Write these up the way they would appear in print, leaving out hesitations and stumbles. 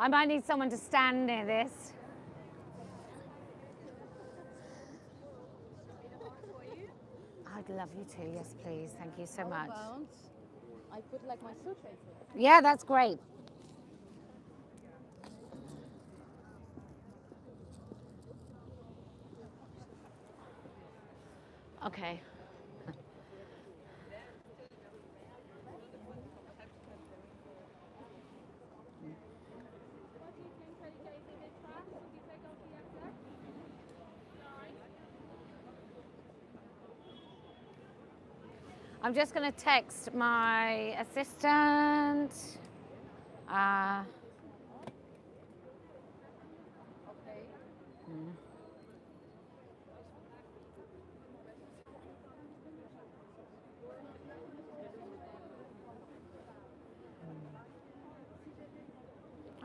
I might need someone to stand near this. I'd love you to, yes please. Thank you so much. I put like my suitcase here. Yeah, that's great. Okay. I'm just going to text my assistant.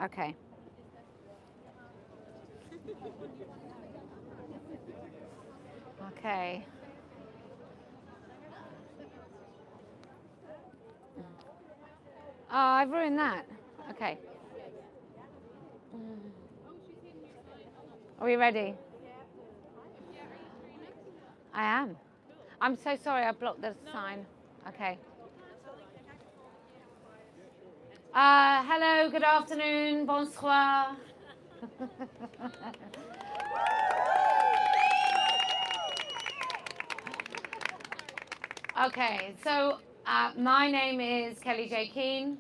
Okay. Okay. Oh, I've ruined that. Okay. Are we ready? I am. I'm so sorry I blocked the sign. Okay. Hello, good afternoon, bonsoir. Okay, so my name is Kellie-Jay Keen,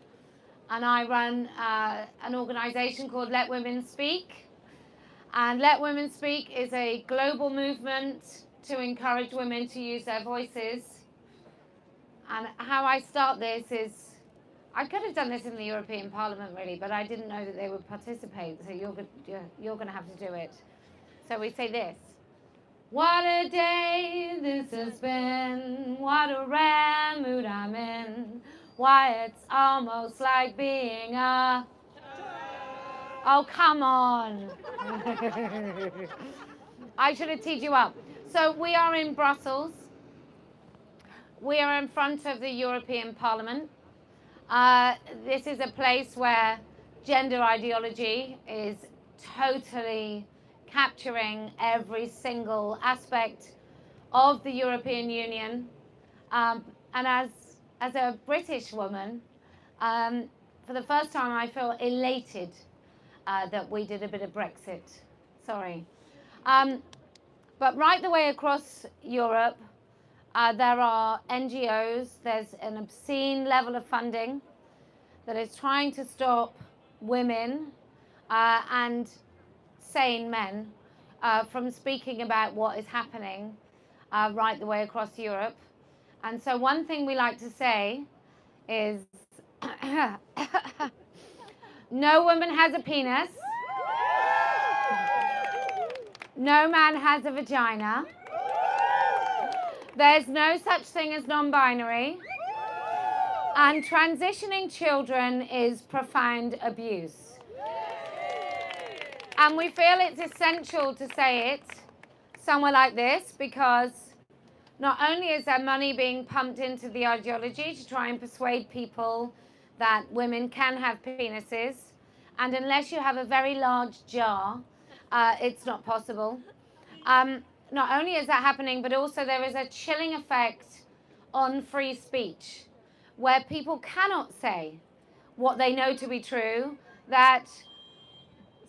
and I run an organization called Let Women Speak. And Let Women Speak is a global movement to encourage women to use their voices. And how I start this is, I could have done this in the European Parliament really, but I didn't know that they would participate, so you're going to have to do it. So we say this. What a day this has been, what a rare mood I'm in, why it's almost like being a... Oh, come on. I should have teed you up. So we are in Brussels. We are in front of the European Parliament. This is a place where gender ideology is totally capturing every single aspect of the European Union. And as a British woman, for the first time I feel elated that we did a bit of Brexit. Sorry. But right the way across Europe, there are NGOs, there's an obscene level of funding that is trying to stop women and sane men from speaking about what is happening right the way across Europe. And so one thing we like to say is no woman has a penis, no man has a vagina, there's no such thing as non-binary, and transitioning children is profound abuse. And we feel it's essential to say it somewhere like this because not only is there money being pumped into the ideology to try and persuade people that women can have penises, and unless you have a very large jar, it's not possible. Not only is that happening, but also there is a chilling effect on free speech, where people cannot say what they know to be true, that,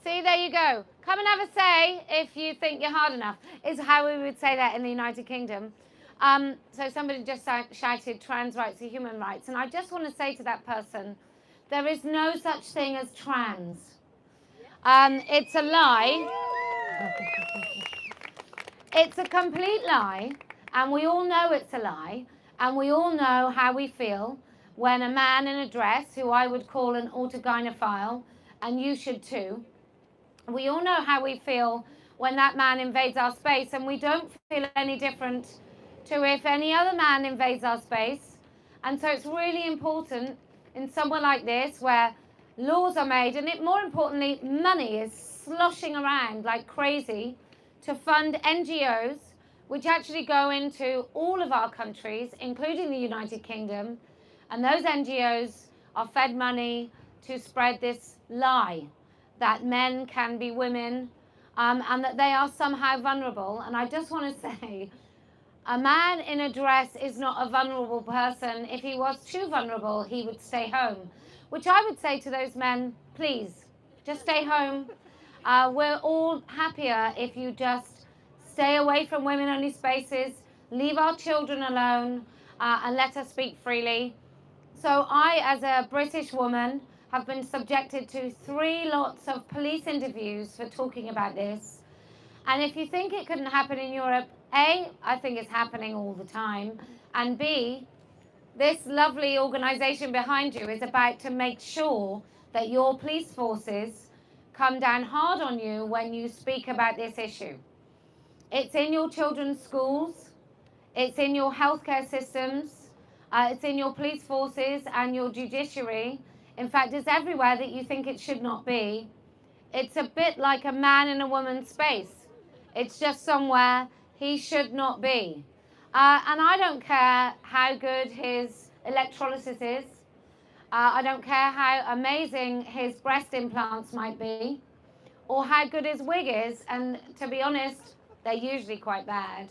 see, there you go, come and have a say if you think you're hard enough, is how we would say that in the United Kingdom. So somebody just shouted trans rights are human rights, and I just want to say to that person, there is no such thing as trans. It's a lie. It's a complete lie, and we all know it's a lie, and we all know how we feel when a man in a dress, who I would call an autogynephile, and you should too, we all know how we feel when that man invades our space, and we don't feel any different to if any other man invades our space. And so it's really important in somewhere like this where laws are made, and more importantly, money is sloshing around like crazy to fund NGOs, which actually go into all of our countries, including the United Kingdom. And those NGOs are fed money to spread this lie that men can be women, and that they are somehow vulnerable. And I just want to say, a man in a dress is not a vulnerable person. If he was too vulnerable, he would stay home, which I would say to those men, please, just stay home. We're all happier if you just stay away from women-only spaces, leave our children alone, and let us speak freely. So I, as a British woman, have been subjected to 3 lots of police interviews for talking about this. And if you think it couldn't happen in Europe, A, I think it's happening all the time. And B, this lovely organization behind you is about to make sure that your police forces come down hard on you when you speak about this issue. It's in your children's schools, it's in your healthcare systems, it's in your police forces and your judiciary. In fact, it's everywhere that you think it should not be. It's a bit like a man in a woman's space. It's just somewhere he should not be. And I don't care how good his electrolysis is. I don't care how amazing his breast implants might be, or how good his wig is. And to be honest, they're usually quite bad.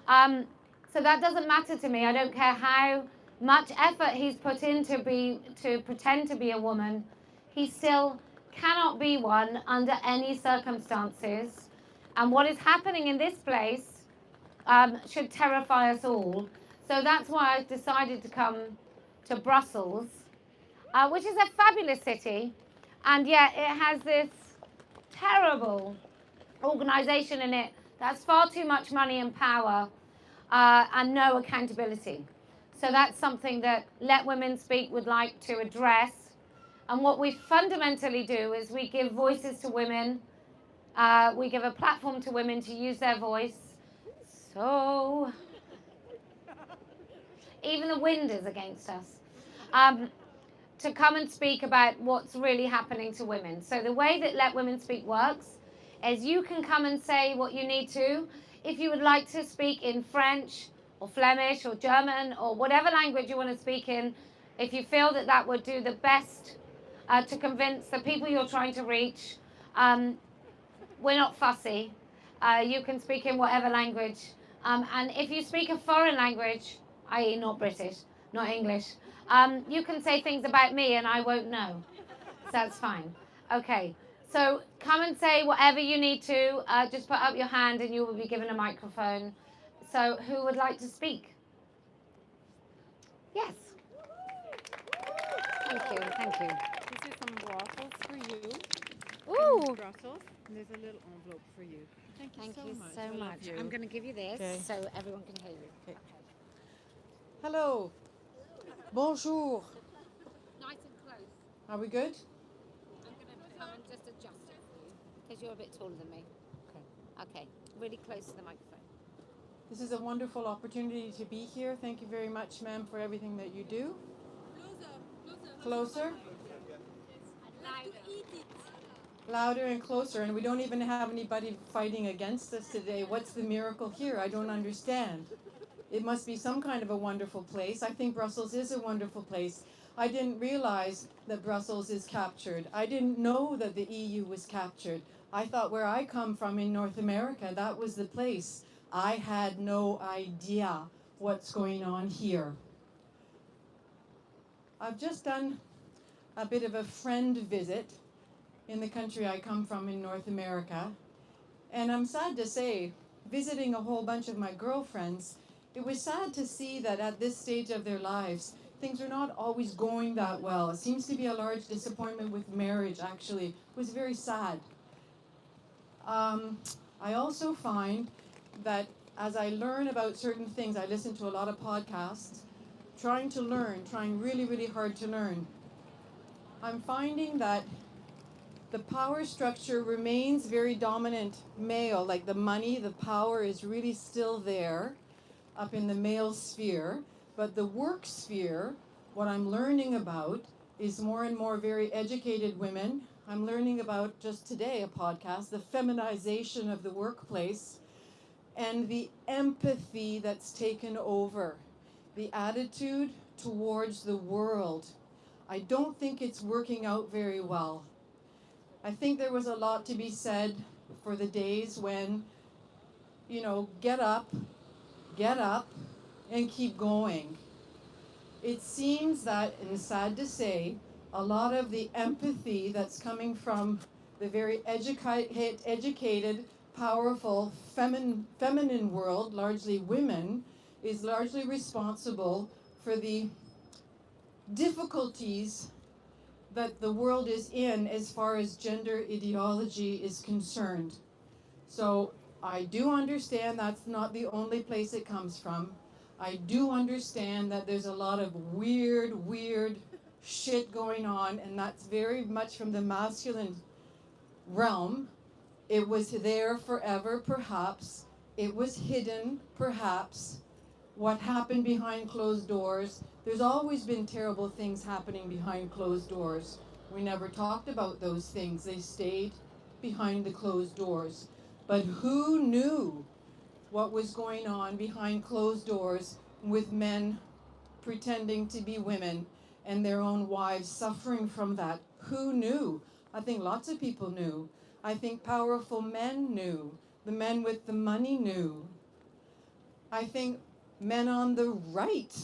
So that doesn't matter to me. I don't care how much effort he's put in to pretend to be a woman. He still cannot be one under any circumstances. And what is happening in this place should terrify us all. So that's why I decided to come to Brussels, which is a fabulous city, and yet it has this terrible organization in it that's far too much money and power, and no accountability. So that's something that Let Women Speak would like to address. And what we fundamentally do is we give voices to women. We give a platform to women to use their voice. So even the wind is against us. To come and speak about what's really happening to women. So the way that Let Women Speak works is you can come and say what you need to. If you would like to speak in French or Flemish or German or whatever language you want to speak in, if you feel that that would do the best to convince the people you're trying to reach, we're not fussy. You can speak in whatever language. And if you speak a foreign language, i.e. not British, not English, you can say things about me and I won't know. So that's fine. Okay, so come and say whatever you need to. Just put up your hand and you will be given a microphone. So who would like to speak? Yes. Thank you, thank you. This is from Brussels for you. Ooh. From Brussels. And there's a little envelope for you. Thank you Thank so you much. so I love much. you. I'm going to give you this Okay. so everyone can hear you. Okay. Hello. Bonjour. Nice and close. Are we good? I'm going to come and just adjust it for you because you're a bit taller than me. Okay. Okay, really close to the microphone. This is a wonderful opportunity to be here. Thank you very much, ma'am, for everything that you do. Closer. Louder and closer. And we don't even have anybody fighting against us today. What's the miracle here? I don't understand. It must be some kind of a wonderful place. I think Brussels is a wonderful place. I didn't realize that Brussels is captured. I didn't know that the EU was captured. I thought where I come from in North America, that was the place. I had no idea what's going on here. I've just done a bit of a friend visit in the country I come from in North America. And I'm sad to say, visiting a whole bunch of my girlfriends, it was sad to see that at this stage of their lives, things are not always going that well. It seems to be a large disappointment with marriage, actually. It was very sad. I also find that as I learn about certain things, I listen to a lot of podcasts, trying really, really hard to learn. I'm finding that the power structure remains very dominant male, like the money, the power is really still there up in the male sphere. But the work sphere, what I'm learning about is more and more very educated women. I'm learning about, just today, a podcast, the feminization of the workplace and the empathy that's taken over, the attitude towards the world. I don't think it's working out very well. I think there was a lot to be said for the days when, get up, and keep going. It seems that, and sad to say, a lot of the empathy that's coming from the very educated, powerful, feminine world, largely women, is largely responsible for the difficulties that the world is in as far as gender ideology is concerned. So I do understand that's not the only place it comes from. I do understand that there's a lot of weird shit going on, and that's very much from the masculine realm. It was there forever, perhaps. It was hidden, perhaps. What happened behind closed doors. There's always been terrible things happening behind closed doors. We never talked about those things. They stayed behind the closed doors. But who knew what was going on behind closed doors with men pretending to be women and their own wives suffering from that? Who knew? I think lots of people knew. I think powerful men knew. The men with the money knew. I think men on the right,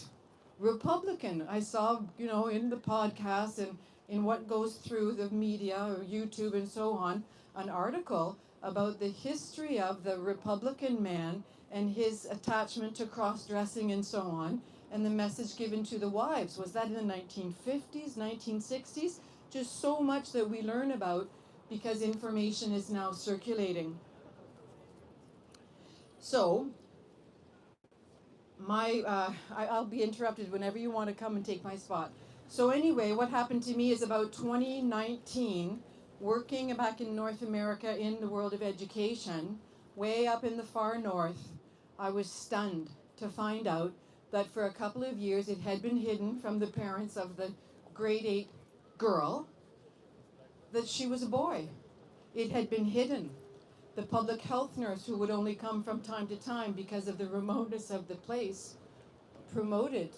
Republican, I saw, in the podcast and in what goes through the media or YouTube and so on, an article about the history of the Republican man and his attachment to cross-dressing and so on, and the message given to the wives. Was that in the 1950s, 1960s? Just so much that we learn about because information is now circulating. So, I'll be interrupted whenever you want to come and take my spot. So anyway, what happened to me is about 2019, working back in North America in the world of education, way up in the far north, I was stunned to find out that for a couple of years it had been hidden from the parents of the grade 8 girl that she was a boy. It had been hidden. The public health nurse, who would only come from time to time because of the remoteness of the place, promoted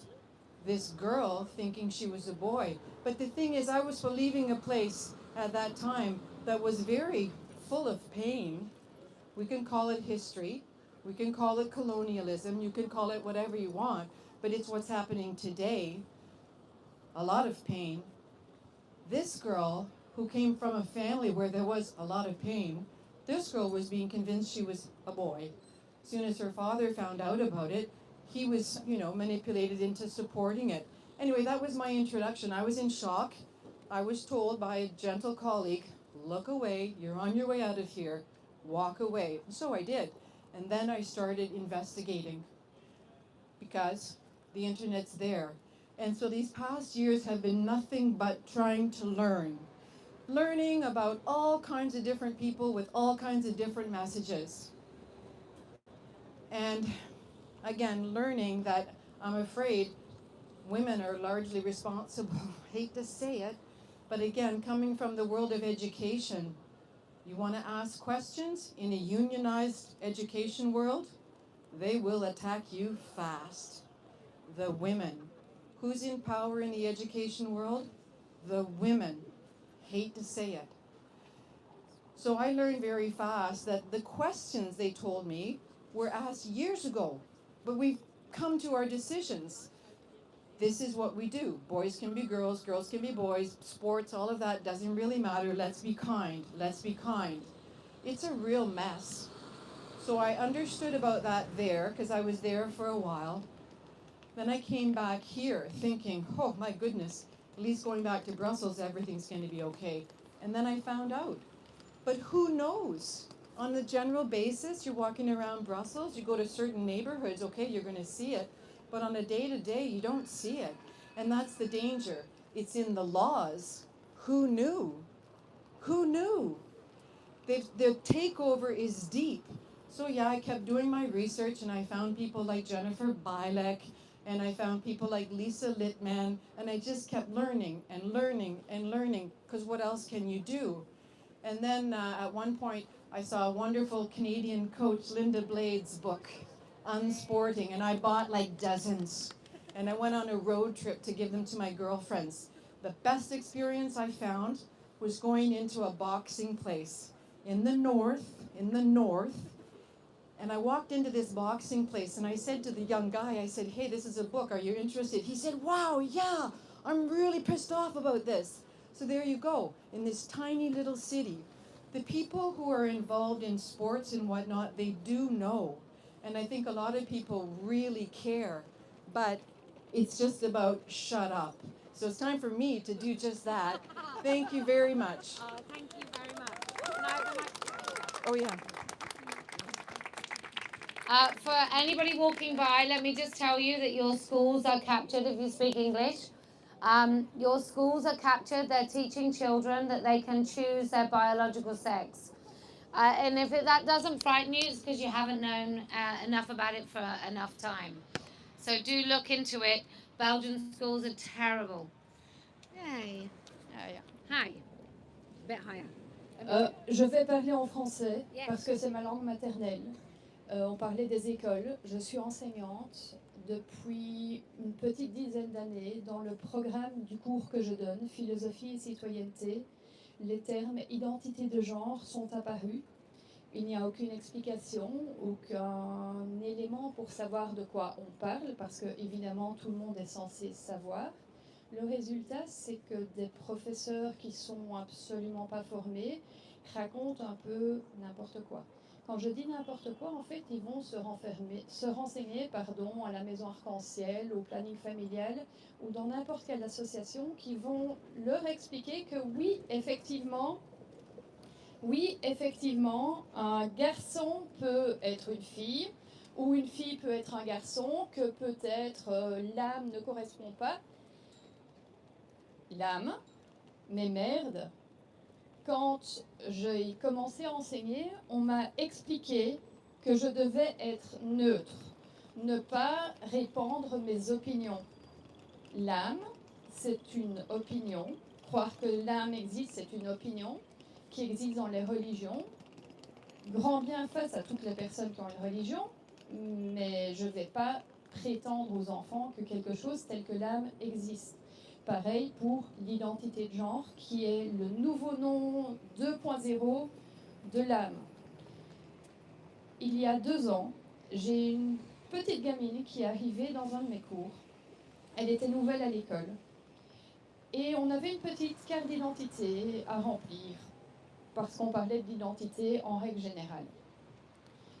this girl thinking she was a boy. But the thing is, I was leaving a place at that time that was very full of pain. We can call it history, we can call it colonialism, you can call it whatever you want, but it's what's happening today. A lot of pain. This girl, who came from a family where there was a lot of pain, this girl was being convinced she was a boy. As soon as her father found out about it, he was, manipulated into supporting it. Anyway, that was my introduction. I was in shock. I was told by a gentle colleague, look away, you're on your way out of here, walk away. So I did. And then I started investigating because the internet's there. And so these past years have been nothing but trying to learning about all kinds of different people with all kinds of different messages. And again, learning that I'm afraid women are largely responsible. Hate to say it, but again, coming from the world of education, you want to ask questions in a unionized education world, they will attack you fast. The women. Who's in power in the education world? The women. Hate to say it. So I learned very fast that the questions they told me were asked years ago, but we've come to our decisions. This is what we do. Boys can be girls, girls can be boys, sports, all of that doesn't really matter. Let's be kind. Let's be kind. It's a real mess. So I understood about that there because I was there for a while. Then I came back here thinking, oh my goodness, at least going back to Brussels, everything's going to be okay. And then I found out. But who knows? On the general basis, you're walking around Brussels, you go to certain neighborhoods, okay, you're going to see it. But on a day-to-day, you don't see it. And that's the danger. It's in the laws. Who knew? Who knew? The takeover is deep. So yeah, I kept doing my research and I found people like Jennifer Bilek and I found people like Lisa Littman and I just kept learning and learning and learning because what else can you do? And then at one point I saw a wonderful Canadian coach, Linda Blade's book, Unsporting, and I bought like dozens. And I went on a road trip to give them to my girlfriends. The best experience I found was going into a boxing place in the north, and I walked into this boxing place and I said to the young guy, I said, hey, this is a book, are you interested? He said, wow, yeah, I'm really pissed off about this. So there you go, in this tiny little city. The people who are involved in sports and whatnot, they do know. And I think a lot of people really care, but it's just about shut up. So it's time for me to do just that. Thank you very much. Thank you very much. Can I have the mic? Oh, yeah. For anybody walking by, let me just tell you that your schools are captured if you speak English. Your schools are captured. They're teaching children that they can choose their biological sex. And if that doesn't frighten you, it's because you haven't known enough about it for enough time. So do look into it. Belgian schools are terrible. Hey. Hi. A bit higher. Je vais parler en français Yes. parce que c'est ma langue maternelle. On parlait des écoles. Je suis enseignante depuis une petite dizaine d'années dans le programme du cours que je donne, philosophie et citoyenneté. Les termes identité de genre sont apparus. Il n'y a aucune explication, aucun élément pour savoir de quoi on parle, parce que évidemment tout le monde est censé savoir. Le résultat, c'est que des professeurs qui sont absolument pas formés racontent un peu n'importe quoi. Quand je dis n'importe quoi, en fait, ils vont se renseigner à la maison arc-en-ciel, au planning familial ou dans n'importe quelle association qui vont leur expliquer que oui, effectivement, un garçon peut être une fille ou une fille peut être un garçon, que peut-être l'âme ne correspond pas. L'âme, mais merde, quand j'ai commencé à enseigner, on m'a expliqué que je devais être neutre, ne pas répandre mes opinions. L'âme, c'est une opinion. Croire que l'âme existe, c'est une opinion qui existe dans les religions. Grand bien face à toutes les personnes qui ont une religion, mais je ne vais pas prétendre aux enfants que quelque chose tel que l'âme existe. Pareil pour l'identité de genre, qui est le nouveau nom 2.0 de l'âme. Il y a 2 ans, j'ai une petite gamine qui est arrivée dans un de mes cours. Elle était nouvelle à l'école. Et on avait une petite carte d'identité à remplir, parce qu'on parlait de l'identité en règle générale.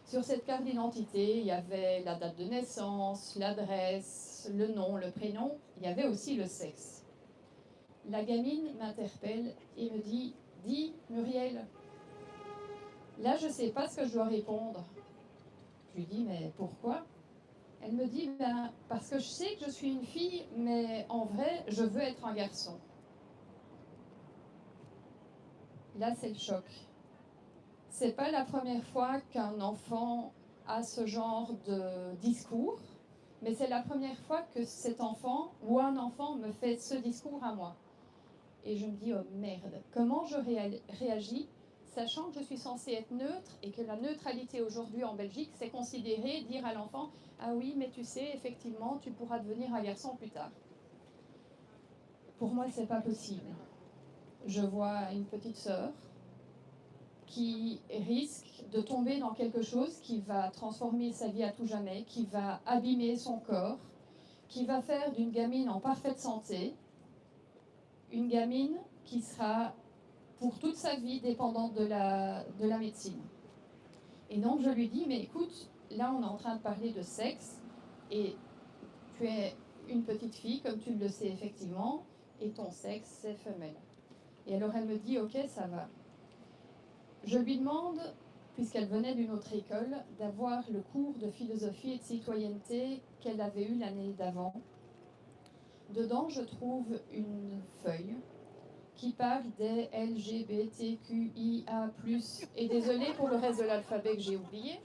Sur cette carte d'identité, il y avait la date de naissance, l'adresse, le nom, le prénom. Il y avait aussi le sexe. La gamine m'interpelle et me dit « Dis, Muriel ». Là, je ne sais pas ce que je dois répondre. Je lui dis « Mais pourquoi ?» Elle me dit « Parce que je sais que je suis une fille, mais en vrai, je veux être un garçon. » Là, c'est le choc. C'est pas la première fois qu'un enfant a ce genre de discours, mais c'est la première fois que cet enfant ou un enfant me fait ce discours à moi. Et je me dis, oh merde, comment je réagis, sachant que je suis censée être neutre et que la neutralité aujourd'hui en Belgique, c'est considérer, dire à l'enfant, ah oui, mais tu sais, effectivement, tu pourras devenir un garçon plus tard. Pour moi, c'est pas possible. Je vois une petite sœur qui risque de tomber dans quelque chose qui va transformer sa vie à tout jamais, qui va abîmer son corps, qui va faire d'une gamine en parfaite santé une gamine qui sera pour toute sa vie dépendante de la médecine. Et donc je lui dis, mais écoute, là on est en train de parler de sexe et tu es une petite fille, comme tu le sais effectivement, et ton sexe c'est femelle. Et alors elle me dit, ok, ça va. Je lui demande, puisqu'elle venait d'une autre école, d'avoir le cours de philosophie et de citoyenneté qu'elle avait eu l'année d'avant. Dedans, je trouve une feuille qui parle des LGBTQIA+, et désolé pour le reste de l'alphabet que j'ai oublié.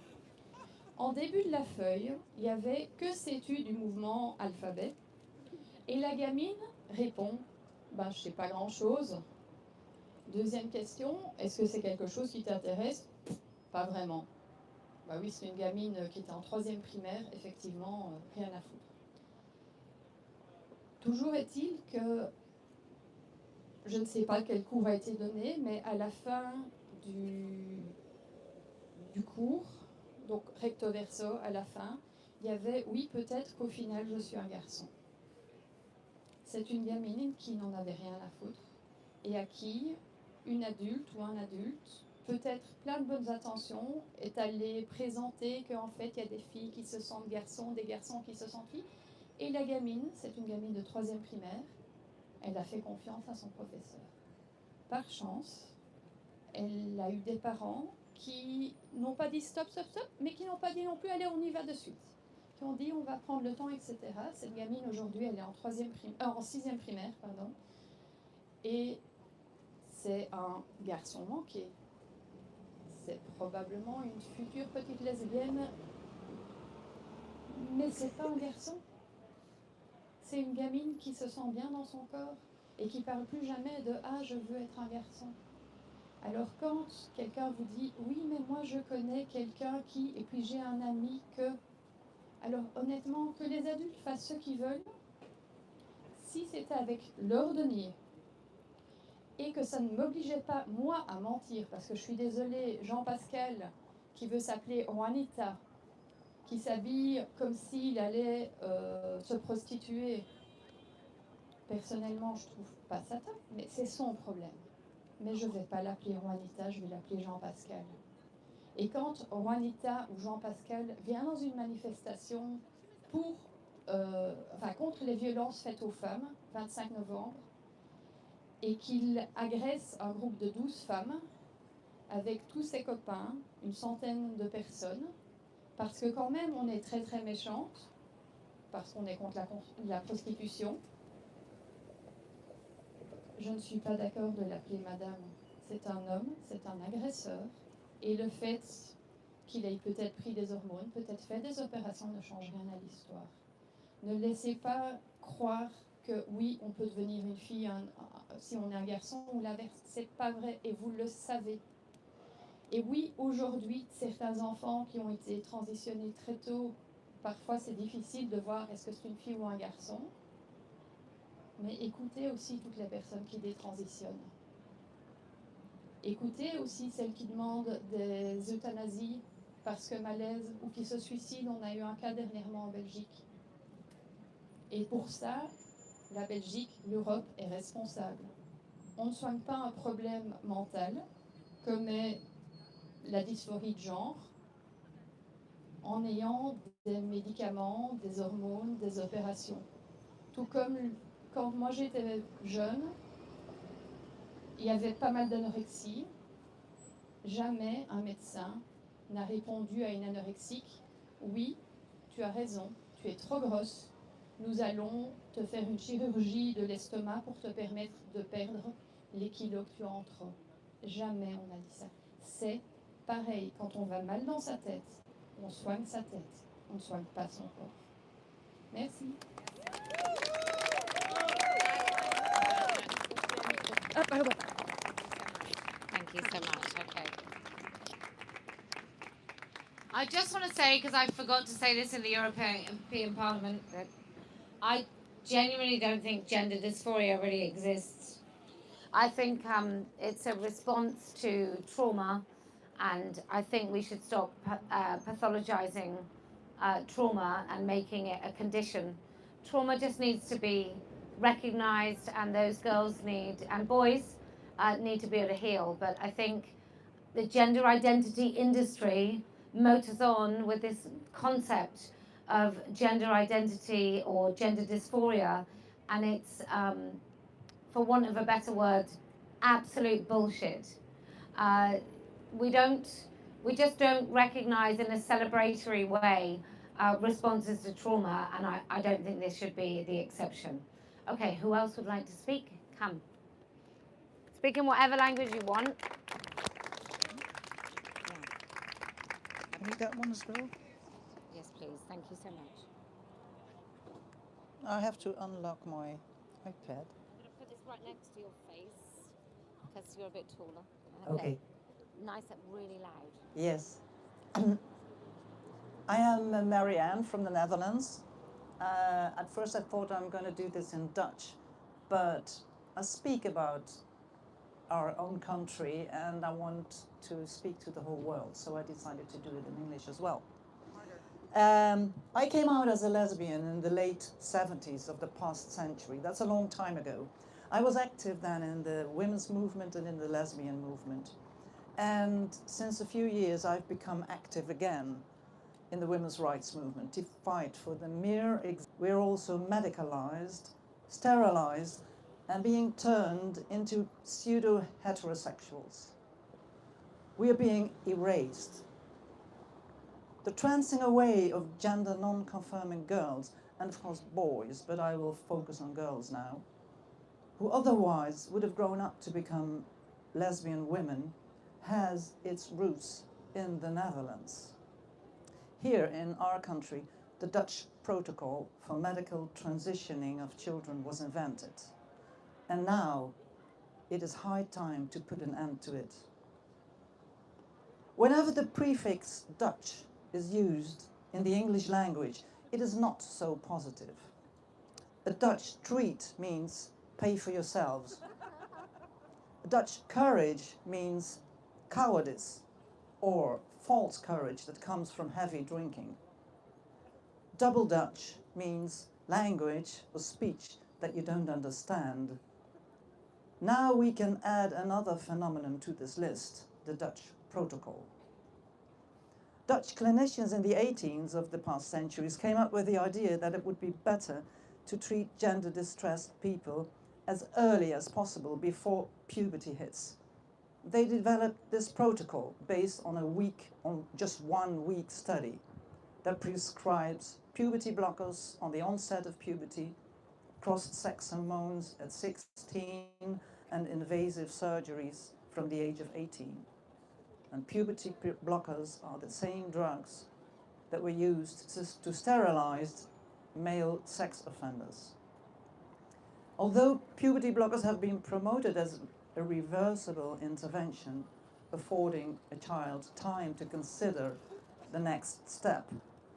En début de la feuille, il y avait « Que sais-tu du mouvement alphabet ?» Et la gamine répond « Je ne sais pas grand-chose. » Deuxième question, est-ce que c'est quelque chose qui t'intéresse ? Pas vraiment. Oui, c'est une gamine qui était en 3e primaire, effectivement, rien à foutre. Toujours est-il que je ne sais pas quel cours a été donné, mais à la fin du cours, donc recto verso, à la fin, il y avait « Oui, peut-être qu'au final, je suis un garçon ». C'est une gamine qui n'en avait rien à foutre et à qui une adulte ou un adulte, peut-être plein de bonnes intentions, est allé présenter qu'en fait, il y a des filles qui se sentent garçons, des garçons qui se sentent filles. Et la gamine, c'est une gamine de 3e primaire, elle a fait confiance à son professeur. Par chance, elle a eu des parents qui n'ont pas dit stop, stop, stop, mais qui n'ont pas dit non plus allez, on y va de suite. Qui ont dit on va prendre le temps, etc. Cette gamine aujourd'hui, elle est en 6e primaire, pardon, et c'est un garçon manqué. C'est probablement une future petite lesbienne, mais c'est pas un garçon. C'est une gamine qui se sent bien dans son corps et qui parle plus jamais de ah je veux être un garçon. Alors quand quelqu'un vous dit oui mais moi je connais quelqu'un qui et puis j'ai un ami que, alors honnêtement que les adultes fassent ce qu'ils veulent, si c'était avec leur denier et que ça ne m'obligeait pas moi à mentir, parce que je suis désolée, Jean-Pascal qui veut s'appeler Juanita, qui s'habille comme s'il allait se prostituer, personnellement je trouve pas ça top, mais c'est son problème. Mais je ne vais pas l'appeler Juanita, je vais l'appeler Jean-Pascal. Et quand Juanita ou Jean-Pascal vient dans une manifestation contre les violences faites aux femmes, 25 novembre, et qu'il agresse un groupe de 12 femmes avec tous ses copains, une centaine de personnes, parce que quand même on est très très méchante, parce qu'on est contre la prostitution, je ne suis pas d'accord de l'appeler madame. C'est un homme, c'est un agresseur. Et le fait qu'il ait peut-être pris des hormones, peut-être fait des opérations, ne change rien à l'histoire. Ne laissez pas croire que oui, on peut devenir une fille si on est un garçon ou l'inverse. C'est pas vrai et vous le savez. Et oui, aujourd'hui, certains enfants qui ont été transitionnés très tôt, parfois c'est difficile de voir est-ce que c'est une fille ou un garçon. Mais écoutez aussi toutes les personnes qui détransitionnent. Écoutez aussi celles qui demandent des euthanasies parce que malaise ou qui se suicident. On a eu un cas dernièrement en Belgique. Et pour ça, la Belgique, l'Europe est responsable. On ne soigne pas un problème mental, comme est la dysphorie de genre, en ayant des médicaments, des hormones, des opérations. Tout comme quand moi j'étais jeune, il y avait pas mal d'anorexie. Jamais un médecin n'a répondu à une anorexique « Oui, tu as raison, tu es trop grosse, nous allons te faire une chirurgie de l'estomac pour te permettre de perdre les kilos que tu as en trop. » Jamais on a dit ça. C'est pareil, quand on va mal dans sa tête, on soigne sa tête, on ne soigne pas son corps. Merci. Thank you so much. Okay. I just want to say, because I forgot to say this in the European Parliament, that I genuinely don't think gender dysphoria really exists. I think it's a response to trauma, and I think we should stop pathologizing trauma and making it a condition. Trauma just needs to be recognized, and those girls and boys need to be able to heal. But I think the gender identity industry motors on with this concept of gender identity or gender dysphoria, and it's for want of a better word, absolute bullshit. We just don't recognise in a celebratory way responses to trauma, and I don't think this should be the exception. Okay, who else would like to speak? Come. Speak in whatever language you want. Have you got one as well? Yes, please. Thank you so much. I have to unlock my iPad. I'm going to put this right next to your face because you're a bit taller. Okay. Nice and really loud. Yes. I am Marianne from the Netherlands. At first I thought I'm going to do this in Dutch, but I speak about our own country and I want to speak to the whole world, so I decided to do it in English as well. I came out as a lesbian in the late 70s of the past century. That's a long time ago. I was active then in the women's movement and in the lesbian movement. And since a few years, I've become active again in the women's rights movement to fight for the mere we're also medicalized, sterilized, and being turned into pseudo-heterosexuals. We are being erased. The transing away of gender non-confirming girls, and of course boys, but I will focus on girls now, who otherwise would have grown up to become lesbian women, has its roots in the Netherlands. Here in our country, the Dutch protocol for medical transitioning of children was invented. And now it is high time to put an end to it. Whenever the prefix Dutch is used in the English language, it is not so positive. A Dutch treat means pay for yourselves. Dutch courage means cowardice or false courage that comes from heavy drinking. Double Dutch means language or speech that you don't understand. Now we can add another phenomenon to this list, the Dutch protocol. Dutch clinicians in the 18s of the past centuries came up with the idea that it would be better to treat gender-distressed people as early as possible before puberty hits. They developed this protocol based on just 1 week study that prescribes puberty blockers on the onset of puberty, cross-sex hormones at 16, and invasive surgeries from the age of 18. And puberty blockers are the same drugs that were used to sterilize male sex offenders. Although puberty blockers have been promoted as a reversible intervention, affording a child time to consider the next step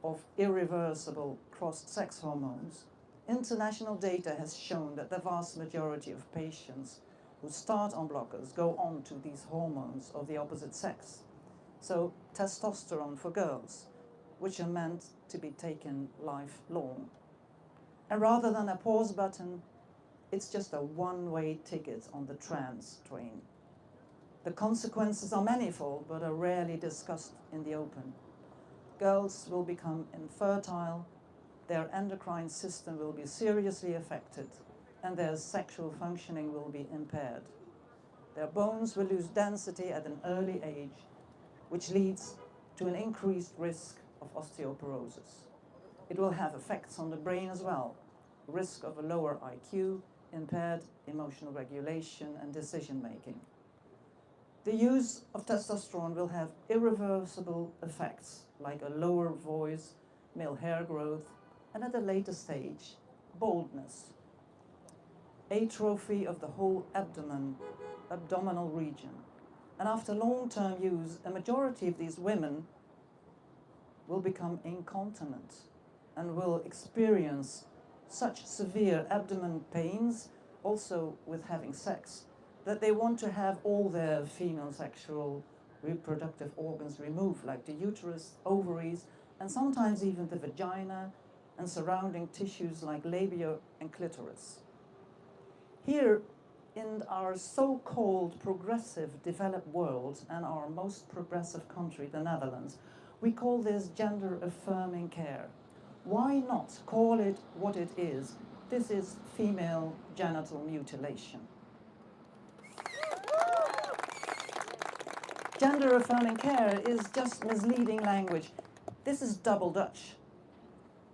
of irreversible cross-sex hormones, international data has shown that the vast majority of patients who start on blockers go on to these hormones of the opposite sex. So testosterone for girls, which are meant to be taken lifelong. And rather than a pause button, it's just a one-way ticket on the trans train. The consequences are manifold, but are rarely discussed in the open. Girls will become infertile, their endocrine system will be seriously affected, and their sexual functioning will be impaired. Their bones will lose density at an early age, which leads to an increased risk of osteoporosis. It will have effects on the brain as well, risk of a lower IQ, impaired emotional regulation and decision-making. The use of testosterone will have irreversible effects, like a lower voice, male hair growth, and at a later stage, baldness, atrophy of the whole abdominal region. And after long-term use, a majority of these women will become incontinent and will experience such severe abdomen pains, also with having sex, that they want to have all their female sexual reproductive organs removed, like the uterus, ovaries, and sometimes even the vagina and surrounding tissues like labia and clitoris. Here, in our so-called progressive developed world and our most progressive country, the Netherlands, we call this gender-affirming care. Why not call it what it is? This is female genital mutilation. Gender-affirming care is just misleading language. This is double Dutch.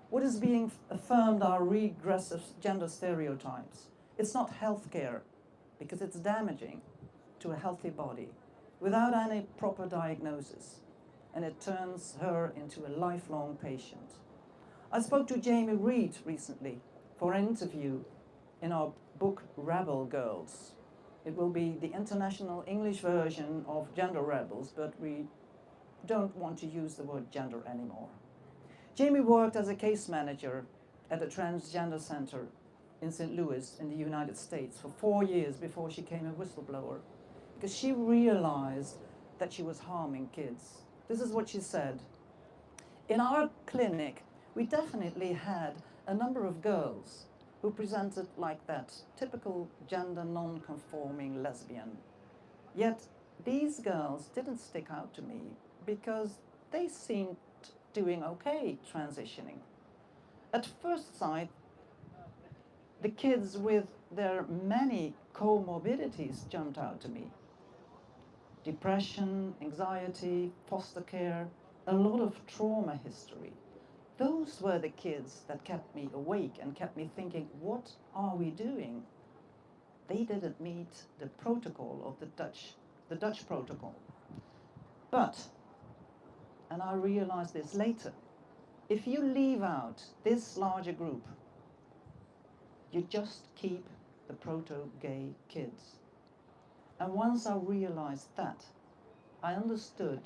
What is being affirmed are regressive gender stereotypes. It's not healthcare, because it's damaging to a healthy body without any proper diagnosis, and it turns her into a lifelong patient. I spoke to Jamie Reed recently for an interview in our book Rebel Girls. It will be the international English version of Gender Rebels, but we don't want to use the word gender anymore. Jamie worked as a case manager at a transgender center in St. Louis in the United States for 4 years before she became a whistleblower, because she realized that she was harming kids. This is what she said. In our clinic, we definitely had a number of girls who presented like that typical gender non-conforming lesbian. Yet these girls didn't stick out to me because they seemed doing okay transitioning. At first sight, the kids with their many comorbidities jumped out to me. Depression, anxiety, foster care, a lot of trauma history. Those were the kids that kept me awake and kept me thinking, what are we doing? They didn't meet the protocol of the Dutch protocol. But, and I realized this later, if you leave out this larger group, you just keep the proto-gay kids. And once I realized that, I understood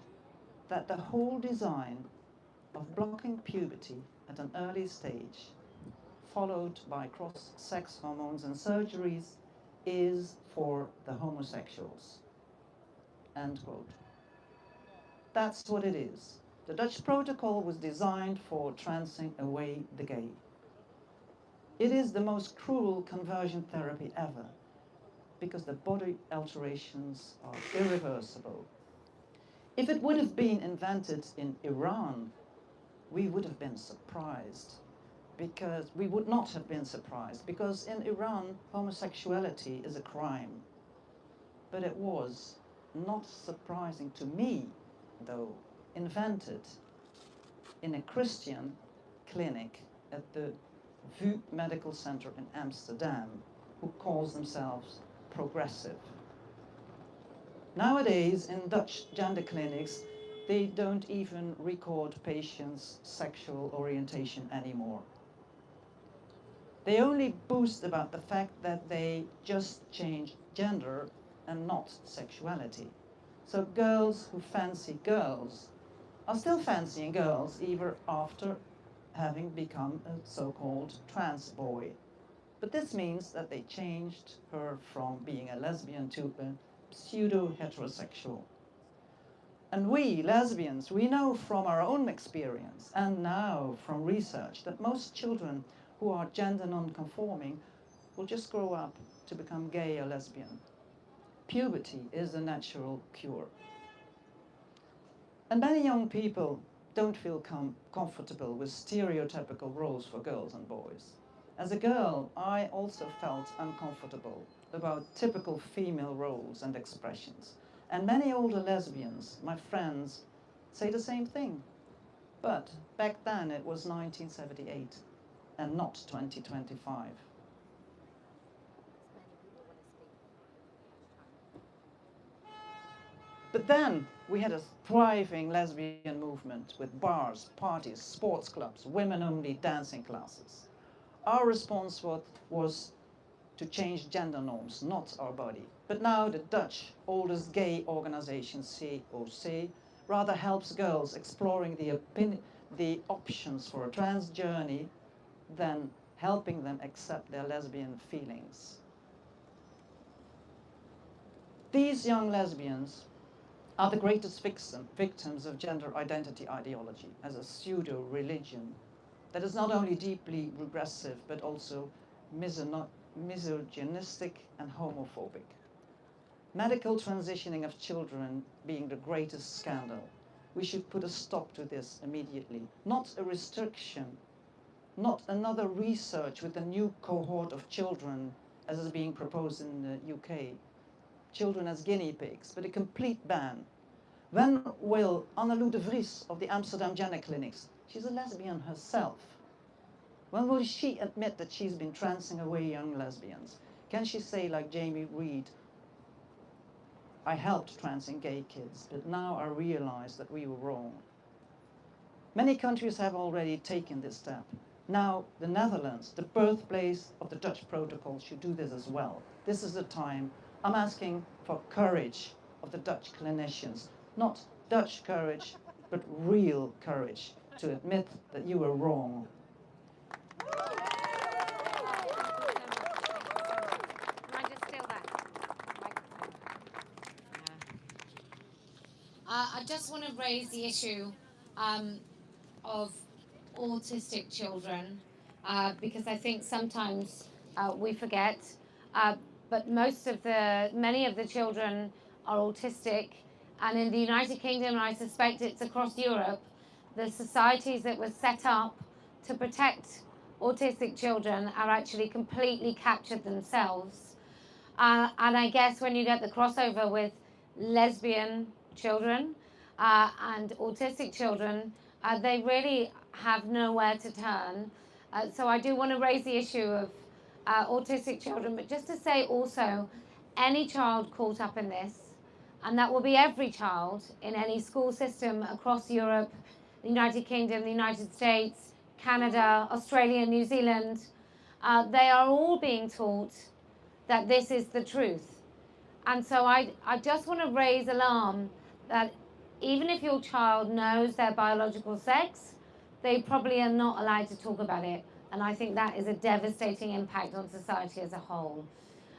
that the whole design of blocking puberty at an early stage, followed by cross-sex hormones and surgeries, is for the homosexuals. End quote. That's what it is. The Dutch protocol was designed for transing away the gay. It is the most cruel conversion therapy ever, because the body alterations are irreversible. If it would have been invented in Iran, we would have been surprised, because we would not have been surprised, because in Iran, homosexuality is a crime. But it was not surprising to me, though, invented in a Christian clinic at the VU Medical Center in Amsterdam, who calls themselves progressive. Nowadays, in Dutch gender clinics, they don't even record patients' sexual orientation anymore. They only boast about the fact that they just changed gender and not sexuality. So girls who fancy girls are still fancying girls even after having become a so-called trans boy. But this means that they changed her from being a lesbian to a pseudo-heterosexual. And we, lesbians, we know from our own experience and now from research that most children who are gender non-conforming will just grow up to become gay or lesbian. Puberty is a natural cure. And many young people don't feel comfortable with stereotypical roles for girls and boys. As a girl, I also felt uncomfortable about typical female roles and expressions. And many older lesbians, my friends, say the same thing. But back then it was 1978 and not 2025. But then we had a thriving lesbian movement with bars, parties, sports clubs, women-only dancing classes. Our response was to change gender norms, not our body. But now the Dutch oldest gay organization, COC, rather helps girls exploring the options for a trans journey than helping them accept their lesbian feelings. These young lesbians are the greatest victims of gender identity ideology as a pseudo-religion that is not only deeply regressive but also misogynistic and homophobic. Medical transitioning of children being the greatest scandal. We should put a stop to this immediately. Not a restriction, not another research with a new cohort of children as is being proposed in the UK. Children as guinea pigs, but a complete ban. When will Annelou de Vries of the Amsterdam Gender Clinics, she's a lesbian herself, when will she admit that she's been transing away young lesbians? Can she say, like Jamie Reed, I helped transing gay kids, but now I realize that we were wrong. Many countries have already taken this step. Now the Netherlands, the birthplace of the Dutch protocol, should do this as well. This is the time. I'm asking for courage of the Dutch clinicians. Not Dutch courage, but real courage to admit that you were wrong. just want to raise the issue of autistic children because I think sometimes we forget, but many of the children are autistic, and in the United Kingdom, and I suspect it's across Europe, the societies that were set up to protect autistic children are actually completely captured themselves. And I guess when you get the crossover with lesbian children and autistic children, they really have nowhere to turn. So I do want to raise the issue of autistic children, but just to say also, any child caught up in this, and that will be every child in any school system across Europe, the United Kingdom, the United States, Canada, Australia, New Zealand, they are all being taught that this is the truth. And so I just want to raise alarm that even if your child knows their biological sex, they probably are not allowed to talk about it. And I think that is a devastating impact on society as a whole.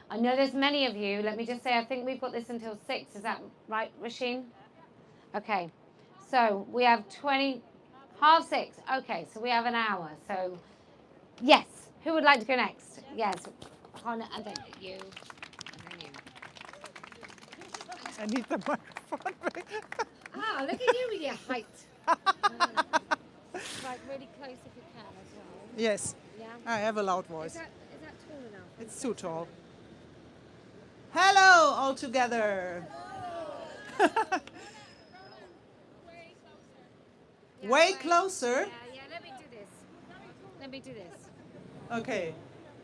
I know there's many of you. Let me just say, I think we've got this until 6. Is that right, Rasheen? Okay. So we have 6:30. Okay, so we have an hour. So, yes. Who would like to go next? Yes. Connor, and then you. And then you. I need the microphone. Look at you with your height. Right, really close if you can as well. Yes, Yeah. I have a loud voice. Is that tall enough? It's too tall. Hello, all together. Yeah, Way closer. Yeah, let me do this. Okay,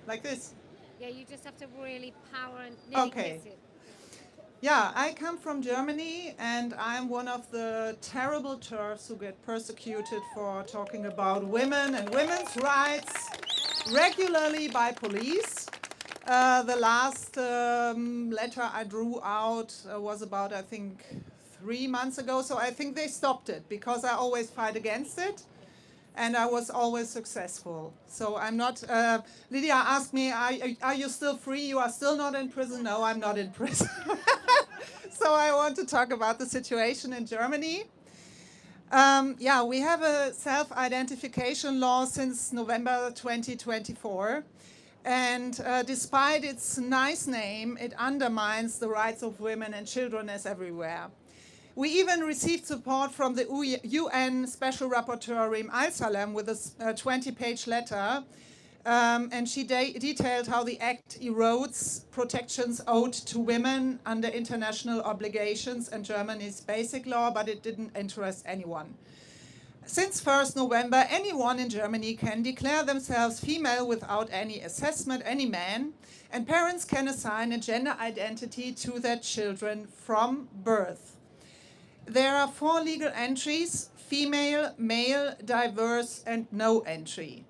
like this. Yeah, you just have to really power and nearly Okay. kiss it. Yeah, I come from Germany, and I'm one of the terrible TERFs who get persecuted for talking about women and women's rights regularly by police. The last letter I drew out was about, I think, 3 months ago. So I think they stopped it because I always fight against it. And I was always successful. So I'm not, Lydia asked me, are you still free? You are still not in prison? No, I'm not in prison. So I want to talk about the situation in Germany. Yeah, we have a self-identification law since November 2024. And despite its nice name, it undermines the rights of women and children as everywhere. We even received support from the UN Special Rapporteur Reem Al-Salem with a 20-page letter, and she detailed how the act erodes protections owed to women under international obligations and Germany's basic law, but it didn't interest anyone. Since 1st November, anyone in Germany can declare themselves female without any assessment, any man, and parents can assign a gender identity to their children from birth. There are 4 legal entries: female, male, diverse, and no entry.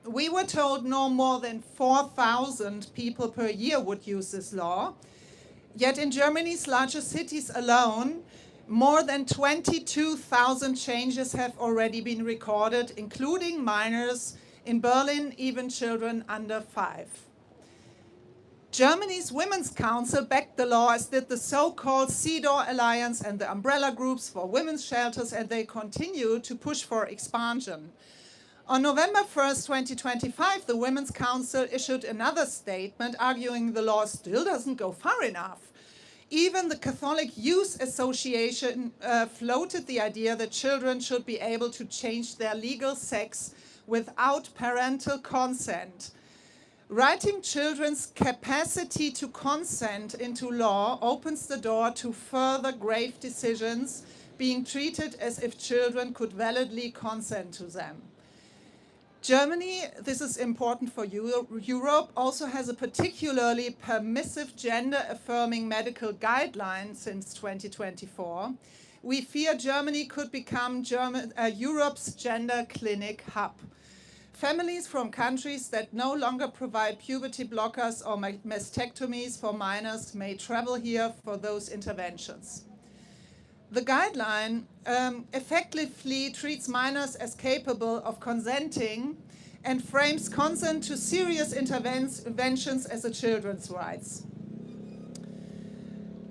We were told no more than 4,000 people per year would use this law. Yet in Germany's largest cities alone, more than 22,000 changes have already been recorded, including minors. In Berlin, even children under 5. Germany's Women's Council backed the law, as did the so-called CEDAW Alliance and the umbrella groups for women's shelters, and they continue to push for expansion. On November 1st, 2025, the Women's Council issued another statement arguing the law still doesn't go far enough. Even the Catholic Youth Association floated the idea that children should be able to change their legal sex without parental consent. Writing children's capacity to consent into law opens the door to further grave decisions being treated as if children could validly consent to them. Germany, this is important for Europe, also has a particularly permissive gender-affirming medical guideline since 2024. We fear Germany could become Europe's gender clinic hub. Families from countries that no longer provide puberty blockers or mastectomies for minors may travel here for those interventions. The guideline effectively treats minors as capable of consenting and frames consent to serious interventions as a children's rights.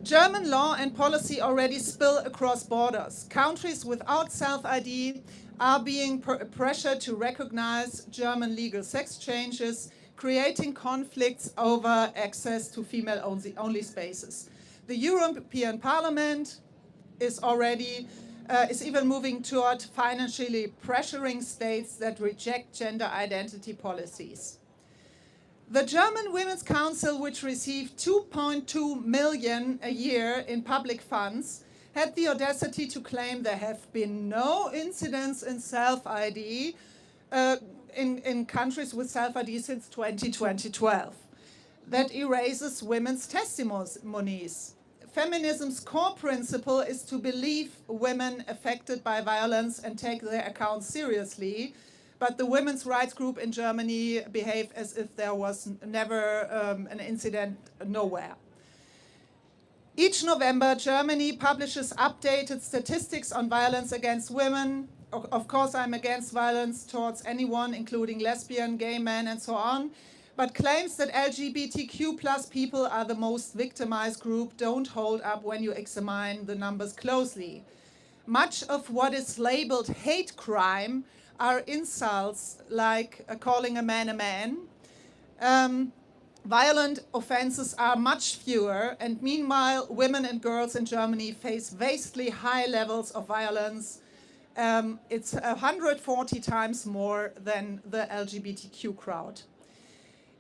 German law and policy already spill across borders. Countries without self-ID are being pressured to recognize German legal sex changes, creating conflicts over access to female-only spaces. The European Parliament is even moving toward financially pressuring states that reject gender identity policies. The German Women's Council, which received 2.2 million a year in public funds, had the audacity to claim there have been no incidents in self-ID in countries with self-ID since 2012. That erases women's testimonies. Feminism's core principle is to believe women affected by violence and take their accounts seriously. But the women's rights group in Germany behave as if there was never an incident nowhere. Each November, Germany publishes updated statistics on violence against women. Of course, I'm against violence towards anyone, including lesbian, gay men, and so on. But claims that LGBTQ+ people are the most victimized group don't hold up when you examine the numbers closely. Much of what is labeled hate crime are insults like calling a man. Violent offenses are much fewer, and meanwhile, women and girls in Germany face vastly high levels of violence. It's 140 times more than the LGBTQ crowd.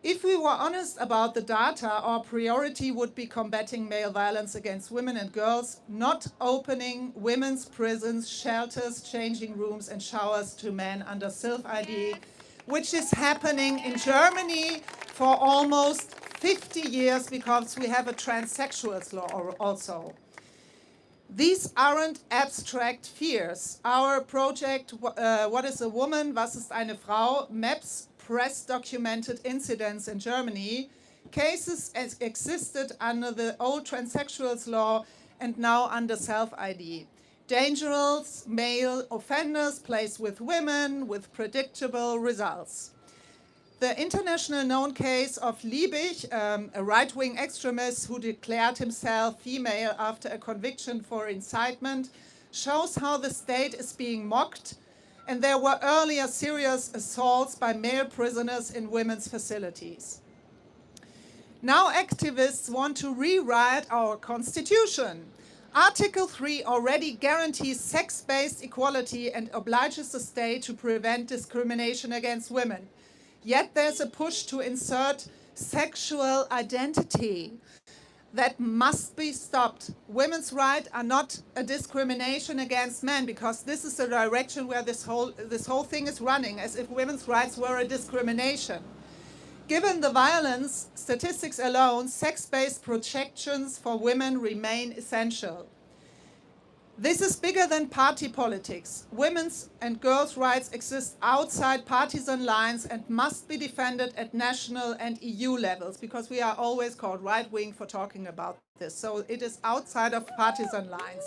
If we were honest about the data, our priority would be combating male violence against women and girls, not opening women's prisons, shelters, changing rooms, and showers to men under self-ID, which is happening in Germany for almost 50 years because we have a transsexuals law also. These aren't abstract fears. Our project, What is a Woman? Was ist eine Frau? maps press-documented incidents in Germany, cases as existed under the old transsexuals law and now under self-ID. Dangerous male offenders placed with women with predictable results. The international known case of Liebig, a right-wing extremist who declared himself female after a conviction for incitement, shows how the state is being mocked, and there were earlier serious assaults by male prisoners in women's facilities. Now activists want to rewrite our constitution. Article 3 already guarantees sex-based equality and obliges the state to prevent discrimination against women. Yet there's a push to insert sexual identity. That must be stopped. Women's rights are not a discrimination against men, because this is the direction where this whole thing is running, as if women's rights were a discrimination. Given the violence statistics alone, sex-based protections for women remain essential. This is bigger than party politics. Women's and girls' rights exist outside partisan lines and must be defended at national and EU levels, because we are always called right-wing for talking about this. So it is outside of partisan lines.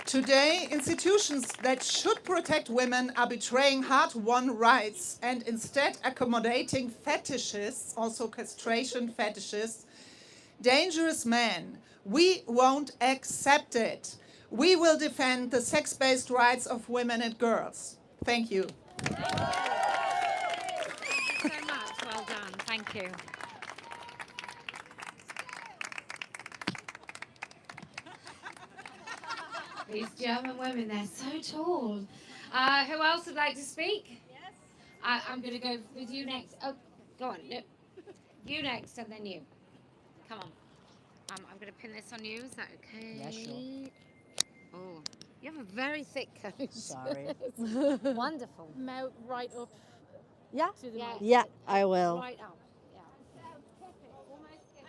Today, institutions that should protect women are betraying hard-won rights and instead accommodating fetishists, also castration fetishists, dangerous men. We won't accept it. We will defend the sex-based rights of women and girls. Thank you. Thank you so much. Well done. Thank you. These German women, they're so tall. Who else would like to speak? Yes. I'm going to go with you next. Oh, go on. No. You next, and then you. Come on. I'm going to pin this on you. Is that okay? Yeah, sure. Oh, you have a very thick coat. Sorry. Wonderful. Mouth right up Yeah? to the Yeah. mic. Yeah, I will. Right up. Yeah.